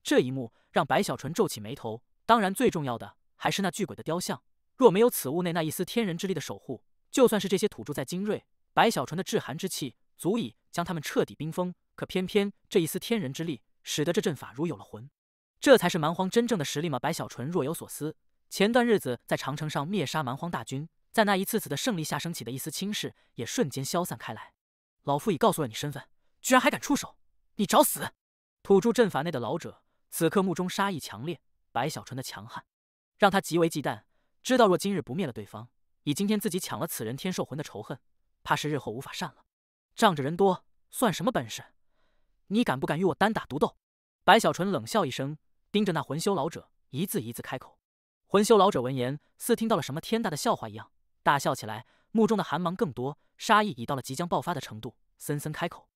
[SPEAKER 1] 这一幕让白小纯皱起眉头，当然最重要的还是那巨鬼的雕像，若没有此物内那一丝天人之力的守护，就算是这些土著再精锐，白小纯的制寒之气足以将他们彻底冰封，可偏偏这一丝天人之力使得这阵法如有了魂。这才是蛮荒真正的实力吗？白小纯若有所思，前段日子在长城上灭杀蛮荒大军，在那一次次的胜利下升起的一丝轻视也瞬间消散开来。老夫已告诉了你身份，居然还敢出手，你找死！土著阵法内的老者此刻目中杀意强烈，白小纯的强悍让他极为忌惮，知道若今日不灭了对方，以今天自己抢了此人天兽魂的仇恨，怕是日后无法善了。仗着人多算什么本事？你敢不敢与我单打独斗？白小纯冷笑一声，盯着那魂修老者，一字一字开口。魂修老者闻言，似听到了什么天大的笑话一样，大笑起来，目中的寒芒更多，杀意已到了即将爆发的程度，森森开口：“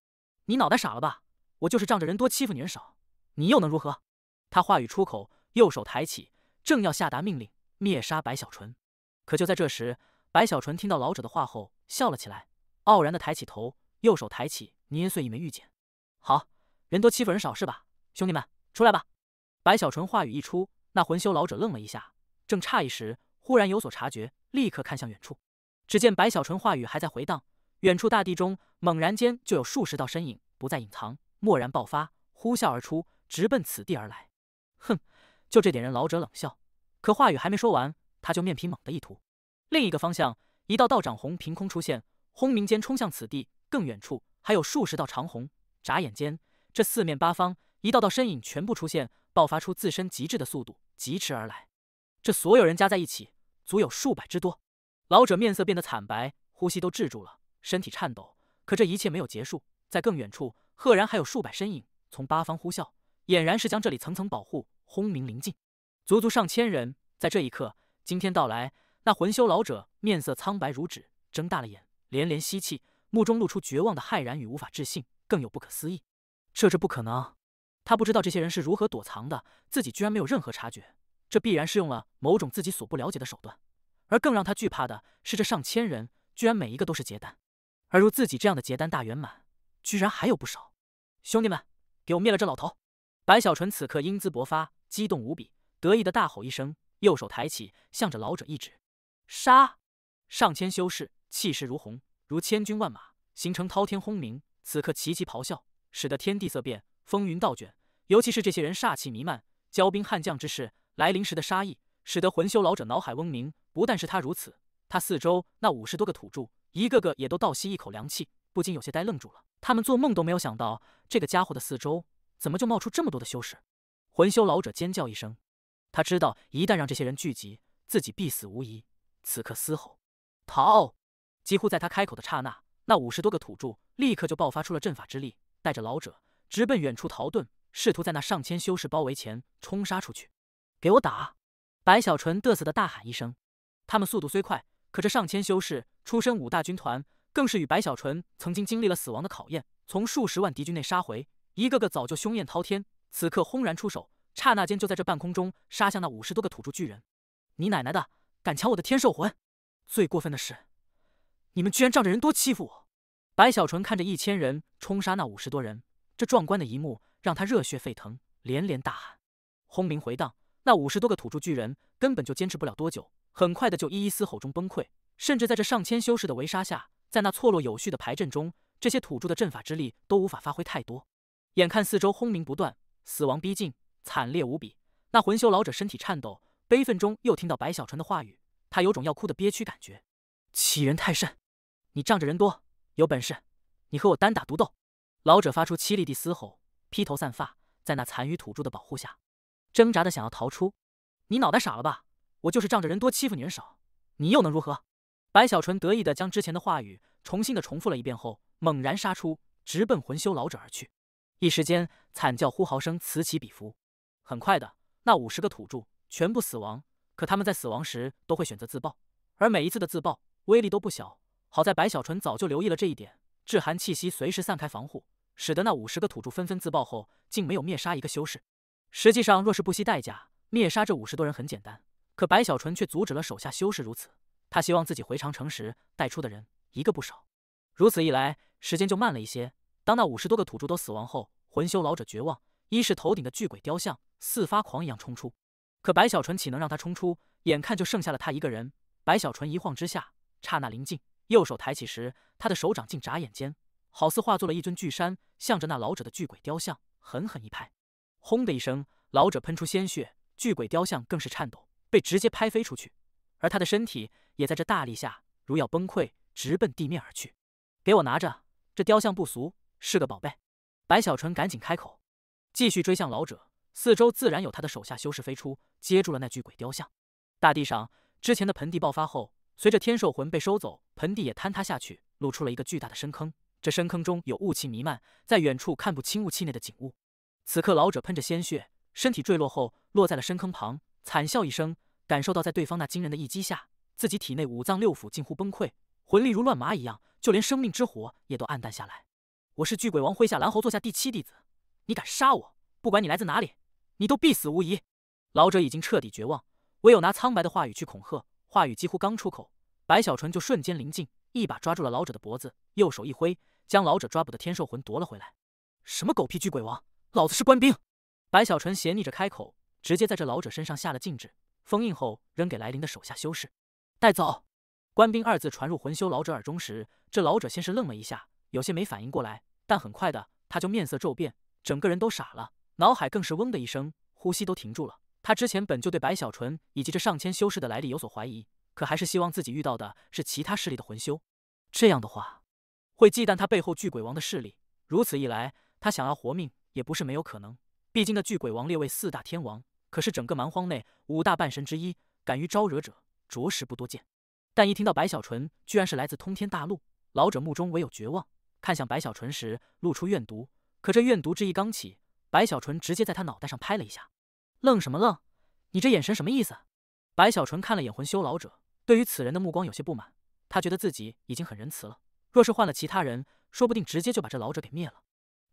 [SPEAKER 1] 你脑袋傻了吧？我就是仗着人多欺负你人少，你又能如何？”他话语出口，右手抬起，正要下达命令灭杀白小纯。可就在这时，白小纯听到老者的话后，笑了起来，傲然的抬起头，右手抬起，捏碎一枚玉简：“好，人多欺负人少是吧？兄弟们，出来吧！”白小纯话语一出，那魂修老者愣了一下，正诧异时，忽然有所察觉，立刻看向远处。只见白小纯话语还在回荡，远处大地中猛然间就有数十道身影不再隐藏，蓦然爆发，呼啸而出，直奔此地而来。哼，就这点人，老者冷笑。可话语还没说完，他就面皮猛地一突。另一个方向，一道道长虹凭空出现，轰鸣间冲向此地。更远处还有数十道长虹。眨眼间，这四面八方一道道身影全部出现，爆发出自身极致的速度，疾驰而来。这所有人加在一起，足有数百之多。老者面色变得惨白，呼吸都滞住了，身体颤抖。可这一切没有结束，在更远处，赫然还有数百身影从八方呼啸，俨然是将这里层层保护，轰鸣临近。足足上千人，在这一刻，惊天到来。那魂修老者面色苍白如纸，睁大了眼，连连吸气，目中露出绝望的骇然与无法置信，更有不可思议。这不可能！他不知道这些人是如何躲藏的，自己居然没有任何察觉，这必然是用了某种自己所不了解的手段。而更让他惧怕的是，这上千人居然每一个都是结丹，而如自己这样的结丹大圆满，居然还有不少。兄弟们，给我灭了这老头！白小纯此刻英姿勃发，激动无比，得意的大吼一声，右手抬起，向着老者一指，杀！上千修士气势如虹，如千军万马，形成滔天轰鸣。此刻齐齐咆哮，使得天地色变，风云倒卷。尤其是这些人煞气弥漫，骄兵悍将之势，来临时的杀意，使得魂修老者脑海嗡鸣。不但是他如此，他四周那50多个土著，一个个也都倒吸一口凉气，不禁有些呆愣住了。他们做梦都没有想到，这个家伙的四周怎么就冒出这么多的修士？魂修老者尖叫一声，他知道一旦让这些人聚集，自己必死无疑。此刻嘶吼逃！几乎在他开口的刹那，那50多个土著立刻就爆发出了阵法之力，带着老者直奔远处逃遁，试图在那上千修士包围前冲杀出去。给我打！白小纯得瑟的大喊一声。他们速度虽快，可这上千修士出身5大军团，更是与白小纯曾经经历了死亡的考验，从数十万敌军内杀回，一个个早就凶焰滔天。此刻轰然出手，刹那间就在这半空中杀向那50多个土著巨人。你奶奶的，敢抢我的天兽魂！最过分的是，你们居然仗着人多欺负我！白小纯看着1000人冲杀那50多人，这壮观的一幕让他热血沸腾，连连大喊。轰鸣回荡，那50多个土著巨人根本就坚持不了多久，很快的就一一嘶吼中崩溃。甚至在这上千修士的围杀下，在那错落有序的排阵中，这些土著的阵法之力都无法发挥太多。眼看四周轰鸣不断，死亡逼近，惨烈无比。那魂修老者身体颤抖，悲愤中又听到白小纯的话语，他有种要哭的憋屈感觉。欺人太甚！你仗着人多，有本事你和我单打独斗！老者发出凄厉地嘶吼，披头散发，在那残余土著的保护下，挣扎的想要逃出。你脑袋傻了吧？我就是仗着人多欺负你人少，你又能如何？白小纯得意的将之前的话语重新的重复了一遍后，猛然杀出，直奔魂修老者而去。一时间，惨叫呼嚎声此起彼伏。很快的，那50个土著全部死亡。可他们在死亡时都会选择自爆，而每一次的自爆威力都不小。好在白小纯早就留意了这一点，致寒气息随时散开防护，使得那50个土著纷纷自爆后，竟没有灭杀一个修士。实际上，若是不惜代价灭杀这50多人很简单，可白小纯却阻止了手下修士如此。他希望自己回长城时带出的人一个不少。如此一来，时间就慢了一些。当那50多个土著都死亡后，魂修老者绝望，一是头顶的巨鬼雕像似发狂一样冲出。可白小纯岂能让他冲出？眼看就剩下了他一个人，白小纯一晃之下，刹那临近，右手抬起时，他的手掌竟眨眼间，好似化作了一尊巨山，向着那老者的巨鬼雕像狠狠一拍。轰的一声，老者喷出鲜血，巨鬼雕像更是颤抖，被直接拍飞出去，而他的身体也在这大力下如要崩溃，直奔地面而去。给我拿着，这雕像不俗，是个宝贝。白小纯赶紧开口，继续追向老者。四周自然有他的手下修士飞出，接住了那具鬼雕像。大地上之前的盆地爆发后，随着天兽魂被收走，盆地也坍塌下去，露出了一个巨大的深坑。这深坑中有雾气弥漫，在远处看不清雾气内的景物。此刻老者喷着鲜血，身体坠落后落在了深坑旁，惨笑一声，感受到在对方那惊人的一击下，自己体内5脏6腑近乎崩溃，魂力如乱麻一样，就连生命之火也都暗淡下来。我是巨鬼王麾下蓝侯座下第7弟子，你敢杀我，不管你来自哪里，你都必死无疑！老者已经彻底绝望，唯有拿苍白的话语去恐吓。话语几乎刚出口，白小纯就瞬间临近，一把抓住了老者的脖子，右手一挥，将老者抓捕的天兽魂夺了回来。什么狗屁巨鬼王，老子是官兵！白小纯斜睨着开口，直接在这老者身上下了禁制，封印后扔给来临的手下修士。带走。官兵二字传入魂修老者耳中时，这老者先是愣了一下，有些没反应过来，但很快的他就面色骤变，整个人都傻了，脑海更是嗡的一声，呼吸都停住了。他之前本就对白小纯以及这上千修士的来历有所怀疑，可还是希望自己遇到的是其他势力的魂修，这样的话会忌惮他背后巨鬼王的势力。如此一来，他想要活命也不是没有可能。毕竟那巨鬼王列位4大天王，可是整个蛮荒内5大半神之一，敢于招惹者着实不多见。但一听到白小纯居然是来自通天大陆，老者目中唯有绝望，看向白小纯时露出怨毒。可这怨毒之意刚起，白小纯直接在他脑袋上拍了一下。愣什么愣？你这眼神什么意思？白小纯看了眼魂修老者，对于此人的目光有些不满。他觉得自己已经很仁慈了，若是换了其他人，说不定直接就把这老者给灭了。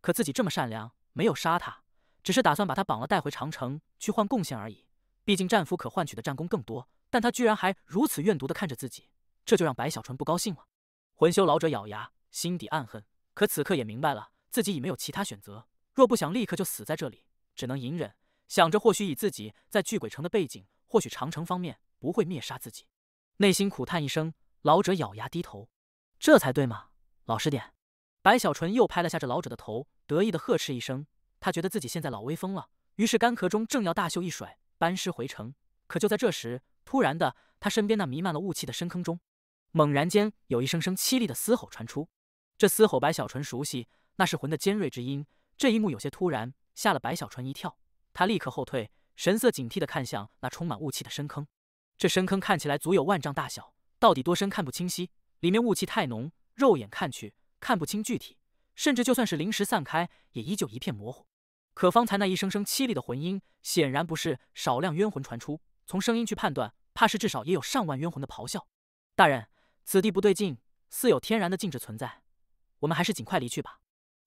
[SPEAKER 1] 可自己这么善良，没有杀他，只是打算把他绑了带回长城去换贡献而已。毕竟战俘可换取的战功更多，但他居然还如此怨毒地看着自己，这就让白小纯不高兴了。魂修老者咬牙，心底暗恨，可此刻也明白了自己已没有其他选择，若不想立刻就死在这里，只能隐忍，想着或许以自己在巨鬼城的背景，或许长城方面不会灭杀自己。内心苦叹一声，老者咬牙低头，这才对嘛，老实点。白小纯又拍了下这老者的头，得意地呵斥一声。他觉得自己现在老威风了，于是干壳中正要大袖一甩，班师回城。可就在这时，突然的，他身边那弥漫了雾气的深坑中，猛然间有一声声凄厉的嘶吼传出。这嘶吼白小纯熟悉，那是魂的尖锐之音。这一幕有些突然，吓了白小纯一跳。他立刻后退，神色警惕地看向那充满雾气的深坑。这深坑看起来足有万丈大小，到底多深看不清晰，里面雾气太浓，肉眼看去看不清具体，甚至就算是临时散开，也依旧一片模糊。可方才那一声声凄厉的魂音，显然不是少量冤魂传出，从声音去判断，怕是至少也有上万冤魂的咆哮。大人，此地不对劲，似有天然的禁制存在，我们还是尽快离去吧。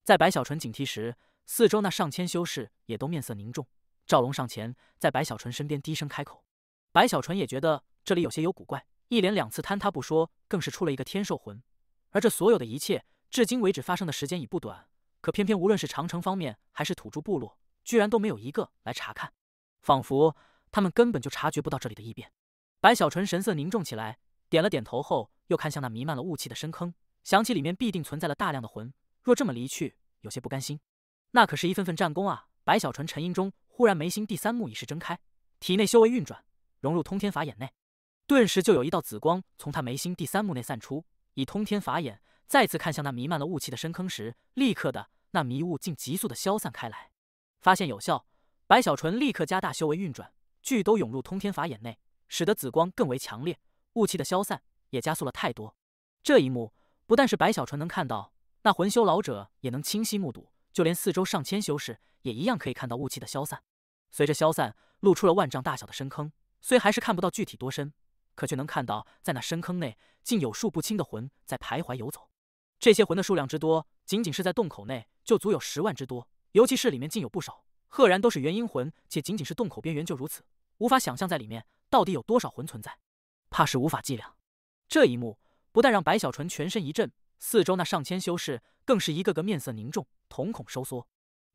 [SPEAKER 1] 在白小纯警惕时，四周那上千修士也都面色凝重。赵龙上前，在白小纯身边低声开口。白小纯也觉得这里有些有古怪，一连2次坍塌不说，更是出了一个天兽魂。而这所有的一切，至今为止发生的时间已不短，可偏偏无论是长城方面还是土著部落，居然都没有一个来查看，仿佛他们根本就察觉不到这里的异变。白小纯神色凝重起来，点了点头后，又看向那弥漫了雾气的深坑，想起里面必定存在了大量的魂，若这么离去，有些不甘心。那可是一份份战功啊！白小纯沉吟中，忽然眉心第3目已是睁开，体内修为运转，融入通天法眼内，顿时就有一道紫光从他眉心第3目内散出。以通天法眼再次看向那弥漫了雾气的深坑时，立刻的那迷雾竟急速的消散开来。发现有效，白小纯立刻加大修为运转，俱都涌入通天法眼内，使得紫光更为强烈，雾气的消散也加速了太多。这一幕不但是白小纯能看到，那魂修老者也能清晰目睹，就连四周上千修士也一样可以看到雾气的消散。随着消散，露出了万丈大小的深坑，虽还是看不到具体多深，可却能看到在那深坑内竟有数不清的魂在徘徊游走。这些魂的数量之多，仅仅是在洞口内就足有10万之多，尤其是里面竟有不少，赫然都是元婴魂，且仅仅是洞口边缘就如此，无法想象在里面到底有多少魂存在，怕是无法计量。这一幕不但让白小纯全身一震，四周那上千修士更是一个个面色凝重，瞳孔收缩。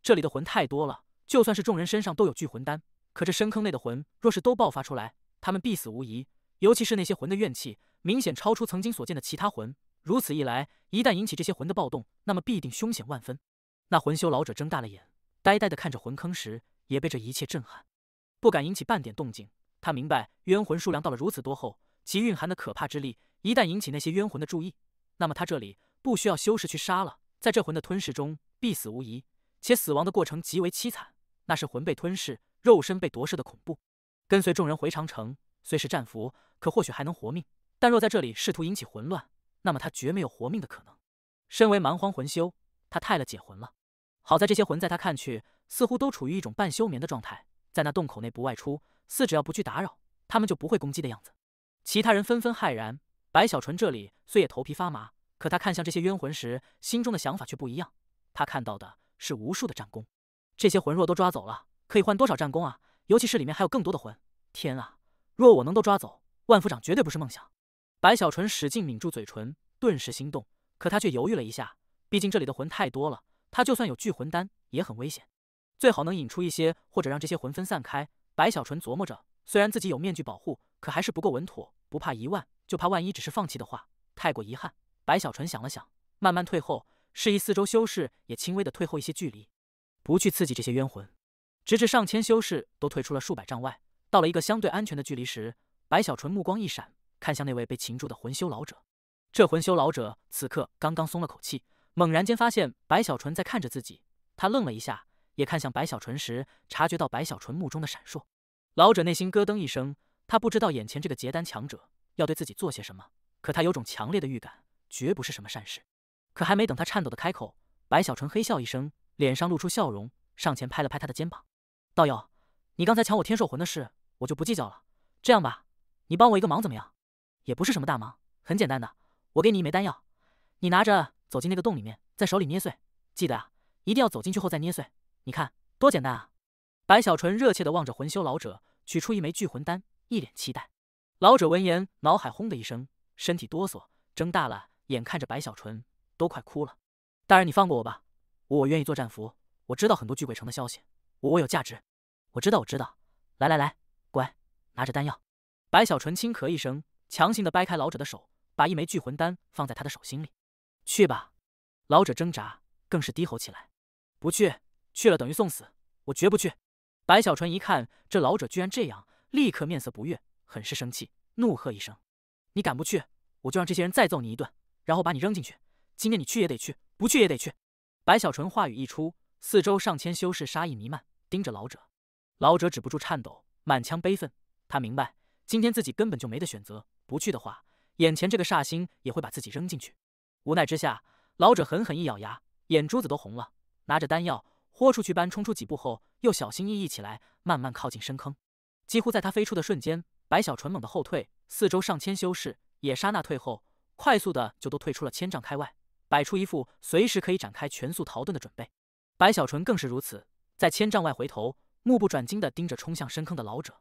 [SPEAKER 1] 这里的魂太多了，就算是众人身上都有聚魂丹，可这深坑内的魂若是都爆发出来，他们必死无疑。尤其是那些魂的怨气，明显超出曾经所见的其他魂。如此一来，一旦引起这些魂的暴动，那么必定凶险万分。那魂修老者睁大了眼，呆呆地看着魂坑时，也被这一切震撼，不敢引起半点动静。他明白，冤魂数量到了如此多后，其蕴含的可怕之力，一旦引起那些冤魂的注意，那么他这里不需要修士去杀了，在这魂的吞噬中必死无疑，且死亡的过程极为凄惨，那是魂被吞噬、肉身被夺舍的恐怖。跟随众人回长城，虽是战俘，可或许还能活命，但若在这里试图引起混乱，那么他绝没有活命的可能。身为蛮荒魂修，他太了解魂了。好在这些魂在他看去，似乎都处于一种半休眠的状态，在那洞口内不外出，似只要不去打扰，他们就不会攻击的样子。其他人纷纷骇然，白小纯这里虽也头皮发麻，可他看向这些冤魂时，心中的想法却不一样。他看到的是无数的战功，这些魂若都抓走了，可以换多少战功啊？尤其是里面还有更多的魂，天啊！若我能都抓走，万夫长绝对不是梦想。白小纯使劲抿住嘴唇，顿时心动，可他却犹豫了一下，毕竟这里的魂太多了，他就算有聚魂丹也很危险，最好能引出一些，或者让这些魂分散开。白小纯琢磨着，虽然自己有面具保护，可还是不够稳妥，不怕1万，就怕万一只是放弃的话，太过遗憾。白小纯想了想，慢慢退后，示意四周修士也轻微的退后一些距离，不去刺激这些冤魂。直至上千修士都退出了数百丈外，到了一个相对安全的距离时，白小纯目光一闪，看向那位被擒住的魂修老者。这魂修老者此刻刚刚松了口气，猛然间发现白小纯在看着自己，他愣了一下，也看向白小纯时，察觉到白小纯目中的闪烁。老者内心咯噔一声，他不知道眼前这个结丹强者要对自己做些什么，可他有种强烈的预感，绝不是什么善事。可还没等他颤抖的开口，白小纯嘿笑一声，脸上露出笑容，上前拍了拍他的肩膀：“道友，你刚才抢我天兽魂的事，我就不计较了。这样吧，你帮我一个忙怎么样？也不是什么大忙，很简单的，我给你一枚丹药，你拿着走进那个洞里面，在手里捏碎。记得啊，一定要走进去后再捏碎。你看多简单啊！”白小纯热切地望着魂修老者，取出一枚聚魂丹，一脸期待。老者闻言，脑海轰的一声，身体哆嗦，睁大了眼看着白小纯，都快哭了。“大人，你放过我吧，我愿意做战俘。我知道很多聚鬼城的消息，我有价值。”“我知道，我知道。来来来，乖，拿着丹药。”白小纯轻咳一声，强行地掰开老者的手，把一枚聚魂丹放在他的手心里。“去吧。”老者挣扎，更是低吼起来：“不去，去了等于送死，我绝不去。”白小纯一看这老者居然这样，立刻面色不悦，很是生气，怒喝一声：“你敢不去，我就让这些人再揍你一顿，然后把你扔进去。今天你去也得去，不去也得去。”白小纯话语一出，四周上千修士杀意弥漫，盯着老者。老者止不住颤抖，满腔悲愤。他明白今天自己根本就没得选择，不去的话，眼前这个煞星也会把自己扔进去。无奈之下，老者狠狠一咬牙，眼珠子都红了，拿着丹药豁出去般冲出几步后，又小心翼翼起来，慢慢靠近深坑。几乎在他飞出的瞬间，白小纯猛地后退，四周上千修士也刹那退后，快速的就都退出了1000丈开外，摆出一副随时可以展开全速逃遁的准备。白小纯更是如此，在1000丈外回头，目不转睛地盯着冲向深坑的老者。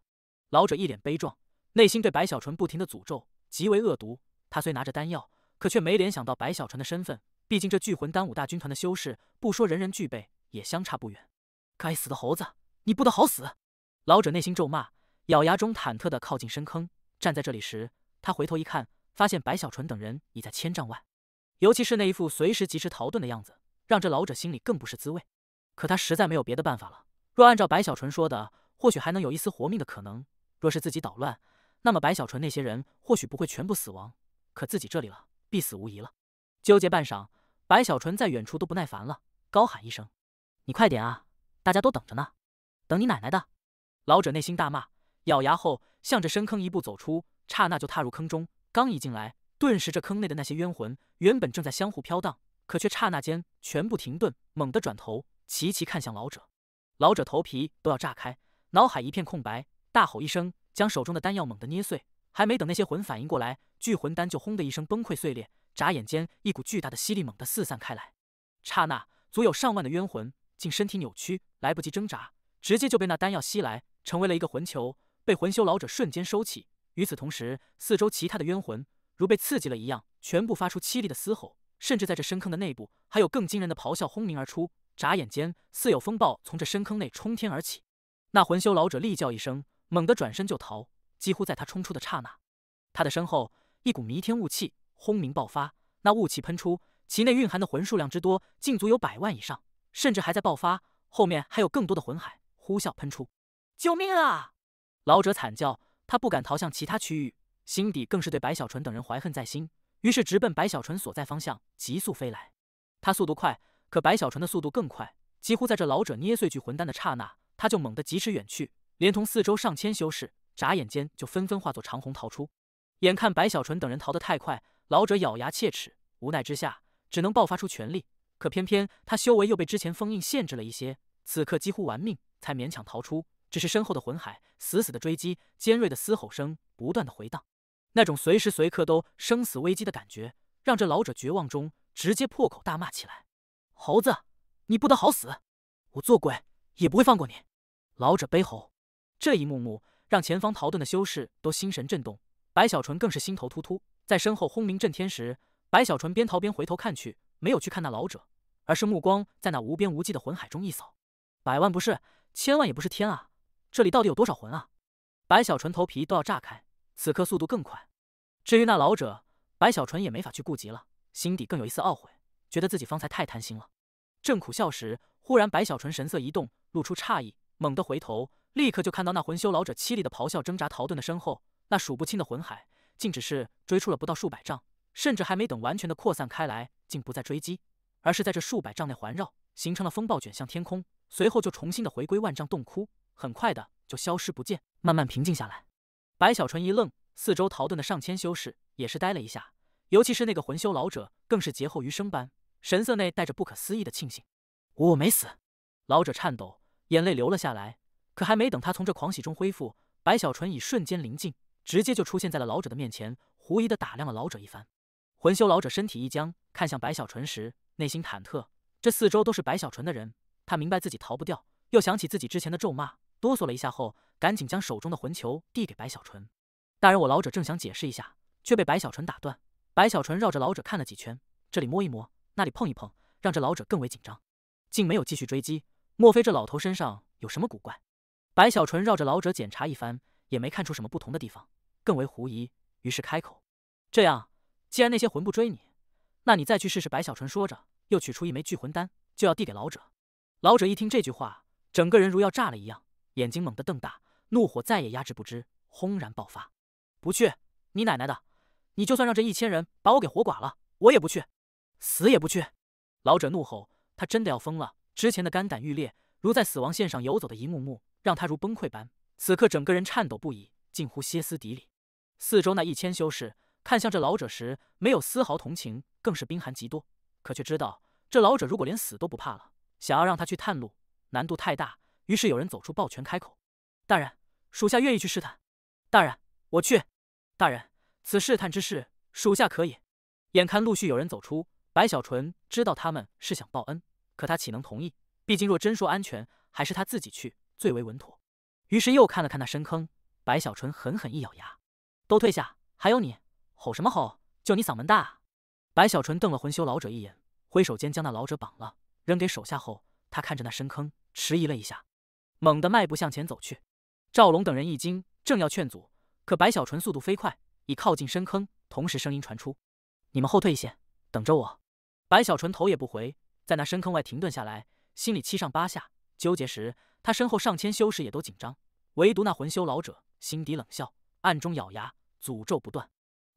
[SPEAKER 1] 老者一脸悲壮，内心对白小纯不停的诅咒，极为恶毒。他虽拿着丹药，可却没联想到白小纯的身份，毕竟这聚魂丹5大军团的修士，不说人人具备，也相差不远。该死的猴子，你不得好死！老者内心咒骂，咬牙中忐忑地靠近深坑。站在这里时，他回头一看，发现白小纯等人已在1000丈外，尤其是那一副随时及时逃遁的样子，让这老者心里更不是滋味。可他实在没有别的办法了。若按照白小纯说的，或许还能有一丝活命的可能。若是自己捣乱，那么白小纯那些人或许不会全部死亡，可自己这里了，必死无疑了。纠结半晌，白小纯在远处都不耐烦了，高喊一声：“你快点啊，大家都等着呢，等你奶奶的！”老者内心大骂，咬牙后向着深坑一步走出，刹那就踏入坑中。刚一进来，顿时这坑内的那些冤魂原本正在相互飘荡，可却刹那间全部停顿，猛地转头，齐齐看向老者。老者头皮都要炸开，脑海一片空白，大吼一声，将手中的丹药猛地捏碎。还没等那些魂反应过来，聚魂丹就轰的一声崩溃碎裂，眨眼间一股巨大的吸力猛地四散开来。刹那，足有上万的冤魂竟身体扭曲，来不及挣扎，直接就被那丹药吸来，成为了一个魂球，被魂修老者瞬间收起。与此同时，四周其他的冤魂如被刺激了一样，全部发出凄厉的嘶吼，甚至在这深坑的内部，还有更惊人的咆哮轰鸣而出。眨眼间，似有风暴从这深坑内冲天而起。那魂修老者厉叫一声，猛地转身就逃。几乎在他冲出的刹那，他的身后一股弥天雾气轰鸣爆发，那雾气喷出，其内蕴含的魂数量之多，竟足有100万以上，甚至还在爆发，后面还有更多的魂海呼啸喷出。救命啊！老者惨叫，他不敢逃向其他区域，心底更是对白小纯等人怀恨在心，于是直奔白小纯所在方向急速飞来。他速度快，可白小纯的速度更快，几乎在这老者捏碎聚魂丹的刹那，他就猛地疾驰远去，连同四周上千修士，眨眼间就纷纷化作长虹逃出。眼看白小纯等人逃得太快，老者咬牙切齿，无奈之下只能爆发出全力。可偏偏他修为又被之前封印限制了一些，此刻几乎玩命才勉强逃出。只是身后的魂海死死的追击，尖锐的嘶吼声不断的回荡，那种随时随刻都生死危机的感觉，让这老者绝望中直接破口大骂起来：“猴子，你不得好死！我做鬼也不会放过你！”老者悲吼。这一幕幕让前方逃遁的修士都心神震动，白小纯更是心头突突。在身后轰鸣震天时，白小纯边逃边回头看去，没有去看那老者，而是目光在那无边无际的魂海中一扫。100万不是，1000万也不是天啊！这里到底有多少魂啊？白小纯头皮都要炸开，此刻速度更快。至于那老者，白小纯也没法去顾及了，心底更有一丝懊悔，觉得自己方才太贪心了。正苦笑时，忽然白小纯神色一动，露出诧异，猛地回头，立刻就看到那魂修老者凄厉的咆哮挣扎逃遁的身后，那数不清的魂海竟只是追出了不到数百丈，甚至还没等完全的扩散开来，竟不再追击，而是在这数百丈内环绕，形成了风暴卷向天空，随后就重新的回归万丈洞窟，很快的就消失不见，慢慢平静下来。白小纯一愣，四周逃遁的上千修士也是呆了一下，尤其是那个魂修老者，更是劫后余生般，神色内带着不可思议的庆幸。我没死。老者颤抖，眼泪流了下来，可还没等他从这狂喜中恢复，白小纯已瞬间临近，直接就出现在了老者的面前，狐疑的打量了老者一番。魂修老者身体一僵，看向白小纯时，内心忐忑，这四周都是白小纯的人，他明白自己逃不掉，又想起自己之前的咒骂，哆嗦了一下后，赶紧将手中的魂球递给白小纯。大人，我老者正想解释一下，却被白小纯打断。白小纯绕着老者看了几圈，这里摸一摸，那里碰一碰，让这老者更为紧张，竟没有继续追击。莫非这老头身上有什么古怪？白小纯绕着老者检查一番，也没看出什么不同的地方，更为狐疑，于是开口：“这样，既然那些魂不追你，那你再去试试。”白小纯说着，又取出一枚聚魂丹，就要递给老者。老者一听这句话，整个人如要炸了一样，眼睛猛地瞪大，怒火再也压制不支，轰然爆发：“不去！你奶奶的！你就算让这1000人把我给活剐了，我也不去，死也不去！”老者怒吼，他真的要疯了。之前的肝胆欲裂，如在死亡线上游走的一幕幕，让他如崩溃般，此刻整个人颤抖不已，近乎歇斯底里。四周那1000修士看向这老者时，没有丝毫同情，更是冰寒极多。可却知道，这老者如果连死都不怕了，想要让他去探路，难度太大。于是有人走出抱拳开口：“大人，属下愿意去试探。”“大人，我去。”“大人，此试探之事，属下可以。”眼看陆续有人走出，白小纯知道他们是想报恩，可他岂能同意？毕竟若真说安全，还是他自己去最为稳妥。于是又看了看那深坑，白小纯狠狠一咬牙：“都退下！还有你，吼什么吼？就你嗓门大啊！”白小纯瞪了魂修老者一眼，挥手间将那老者绑了，扔给手下后，他看着那深坑，迟疑了一下，猛地迈步向前走去。赵龙等人一惊，正要劝阻，可白小纯速度飞快，已靠近深坑，同时声音传出：“你们后退一些，等着我。”白小纯头也不回，在那深坑外停顿下来，心里七上八下，纠结时，他身后上千修士也都紧张，唯独那魂修老者心底冷笑，暗中咬牙，诅咒不断：“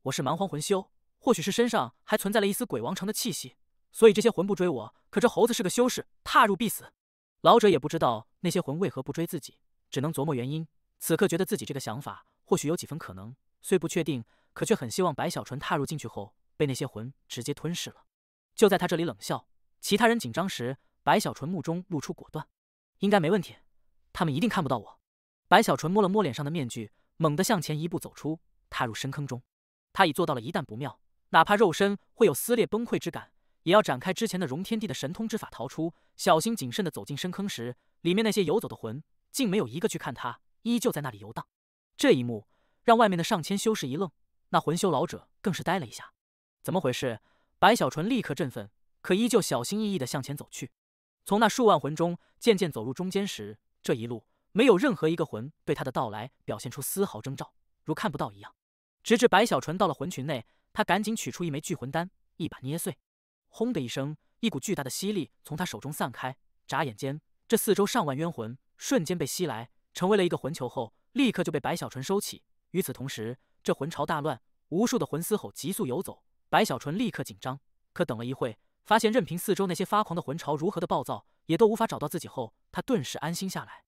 [SPEAKER 1] 我是蛮荒魂修，或许是身上还存在了一丝鬼王城的气息，所以这些魂不追我。可这猴子是个修士，踏入必死。”老者也不知道那些魂为何不追自己，只能琢磨原因。此刻觉得自己这个想法或许有几分可能，虽不确定，可却很希望白小纯踏入进去后被那些魂直接吞噬了。就在他这里冷笑，其他人紧张时，白小纯目中露出果断：“应该没问题，他们一定看不到我。”白小纯摸了摸脸上的面具，猛地向前一步走出，踏入深坑中。他已做到了一旦不妙，哪怕肉身会有撕裂崩溃之感，也要展开之前的融天地的神通之法逃出，小心谨慎地走进深坑时，里面那些游走的魂竟没有一个去看他，依旧在那里游荡。这一幕让外面的上千修士一愣，那魂修老者更是呆了一下。怎么回事？白小纯立刻振奋，可依旧小心翼翼地向前走去。从那数万魂中渐渐走入中间时，这一路没有任何一个魂对他的到来表现出丝毫征兆，如看不到一样。直至白小纯到了魂群内，他赶紧取出一枚聚魂丹，一把捏碎。轰的一声，一股巨大的吸力从他手中散开，眨眼间，这四周上万冤魂瞬间被吸来，成为了一个魂球后，立刻就被白小纯收起。与此同时，这魂潮大乱，无数的魂嘶吼急速游走。白小纯立刻紧张，可等了一会，发现任凭四周那些发狂的魂潮如何的暴躁，也都无法找到自己后，他顿时安心下来。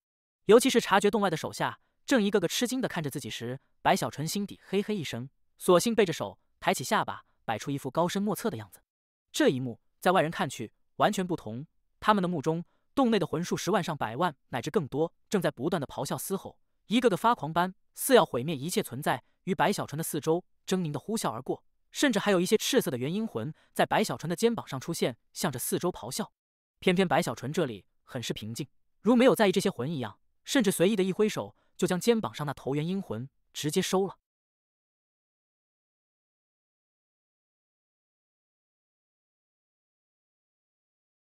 [SPEAKER 1] 尤其是察觉洞外的手下正一个个吃惊地看着自己时，白小纯心底嘿嘿一声，索性背着手，抬起下巴，摆出一副高深莫测的样子。这一幕在外人看去完全不同，他们的目中，洞内的魂数10万上百万乃至更多，正在不断的咆哮嘶吼，一个个发狂般，似要毁灭一切存在于白小纯的四周，狰狞的呼啸而过。甚至还有一些赤色的元婴魂在白小纯的肩膀上出现，向着四周咆哮。偏偏白小纯这里很是平静，如没有在意这些魂一样，甚至随意的一挥手，就将肩膀上那头元婴魂直接收了。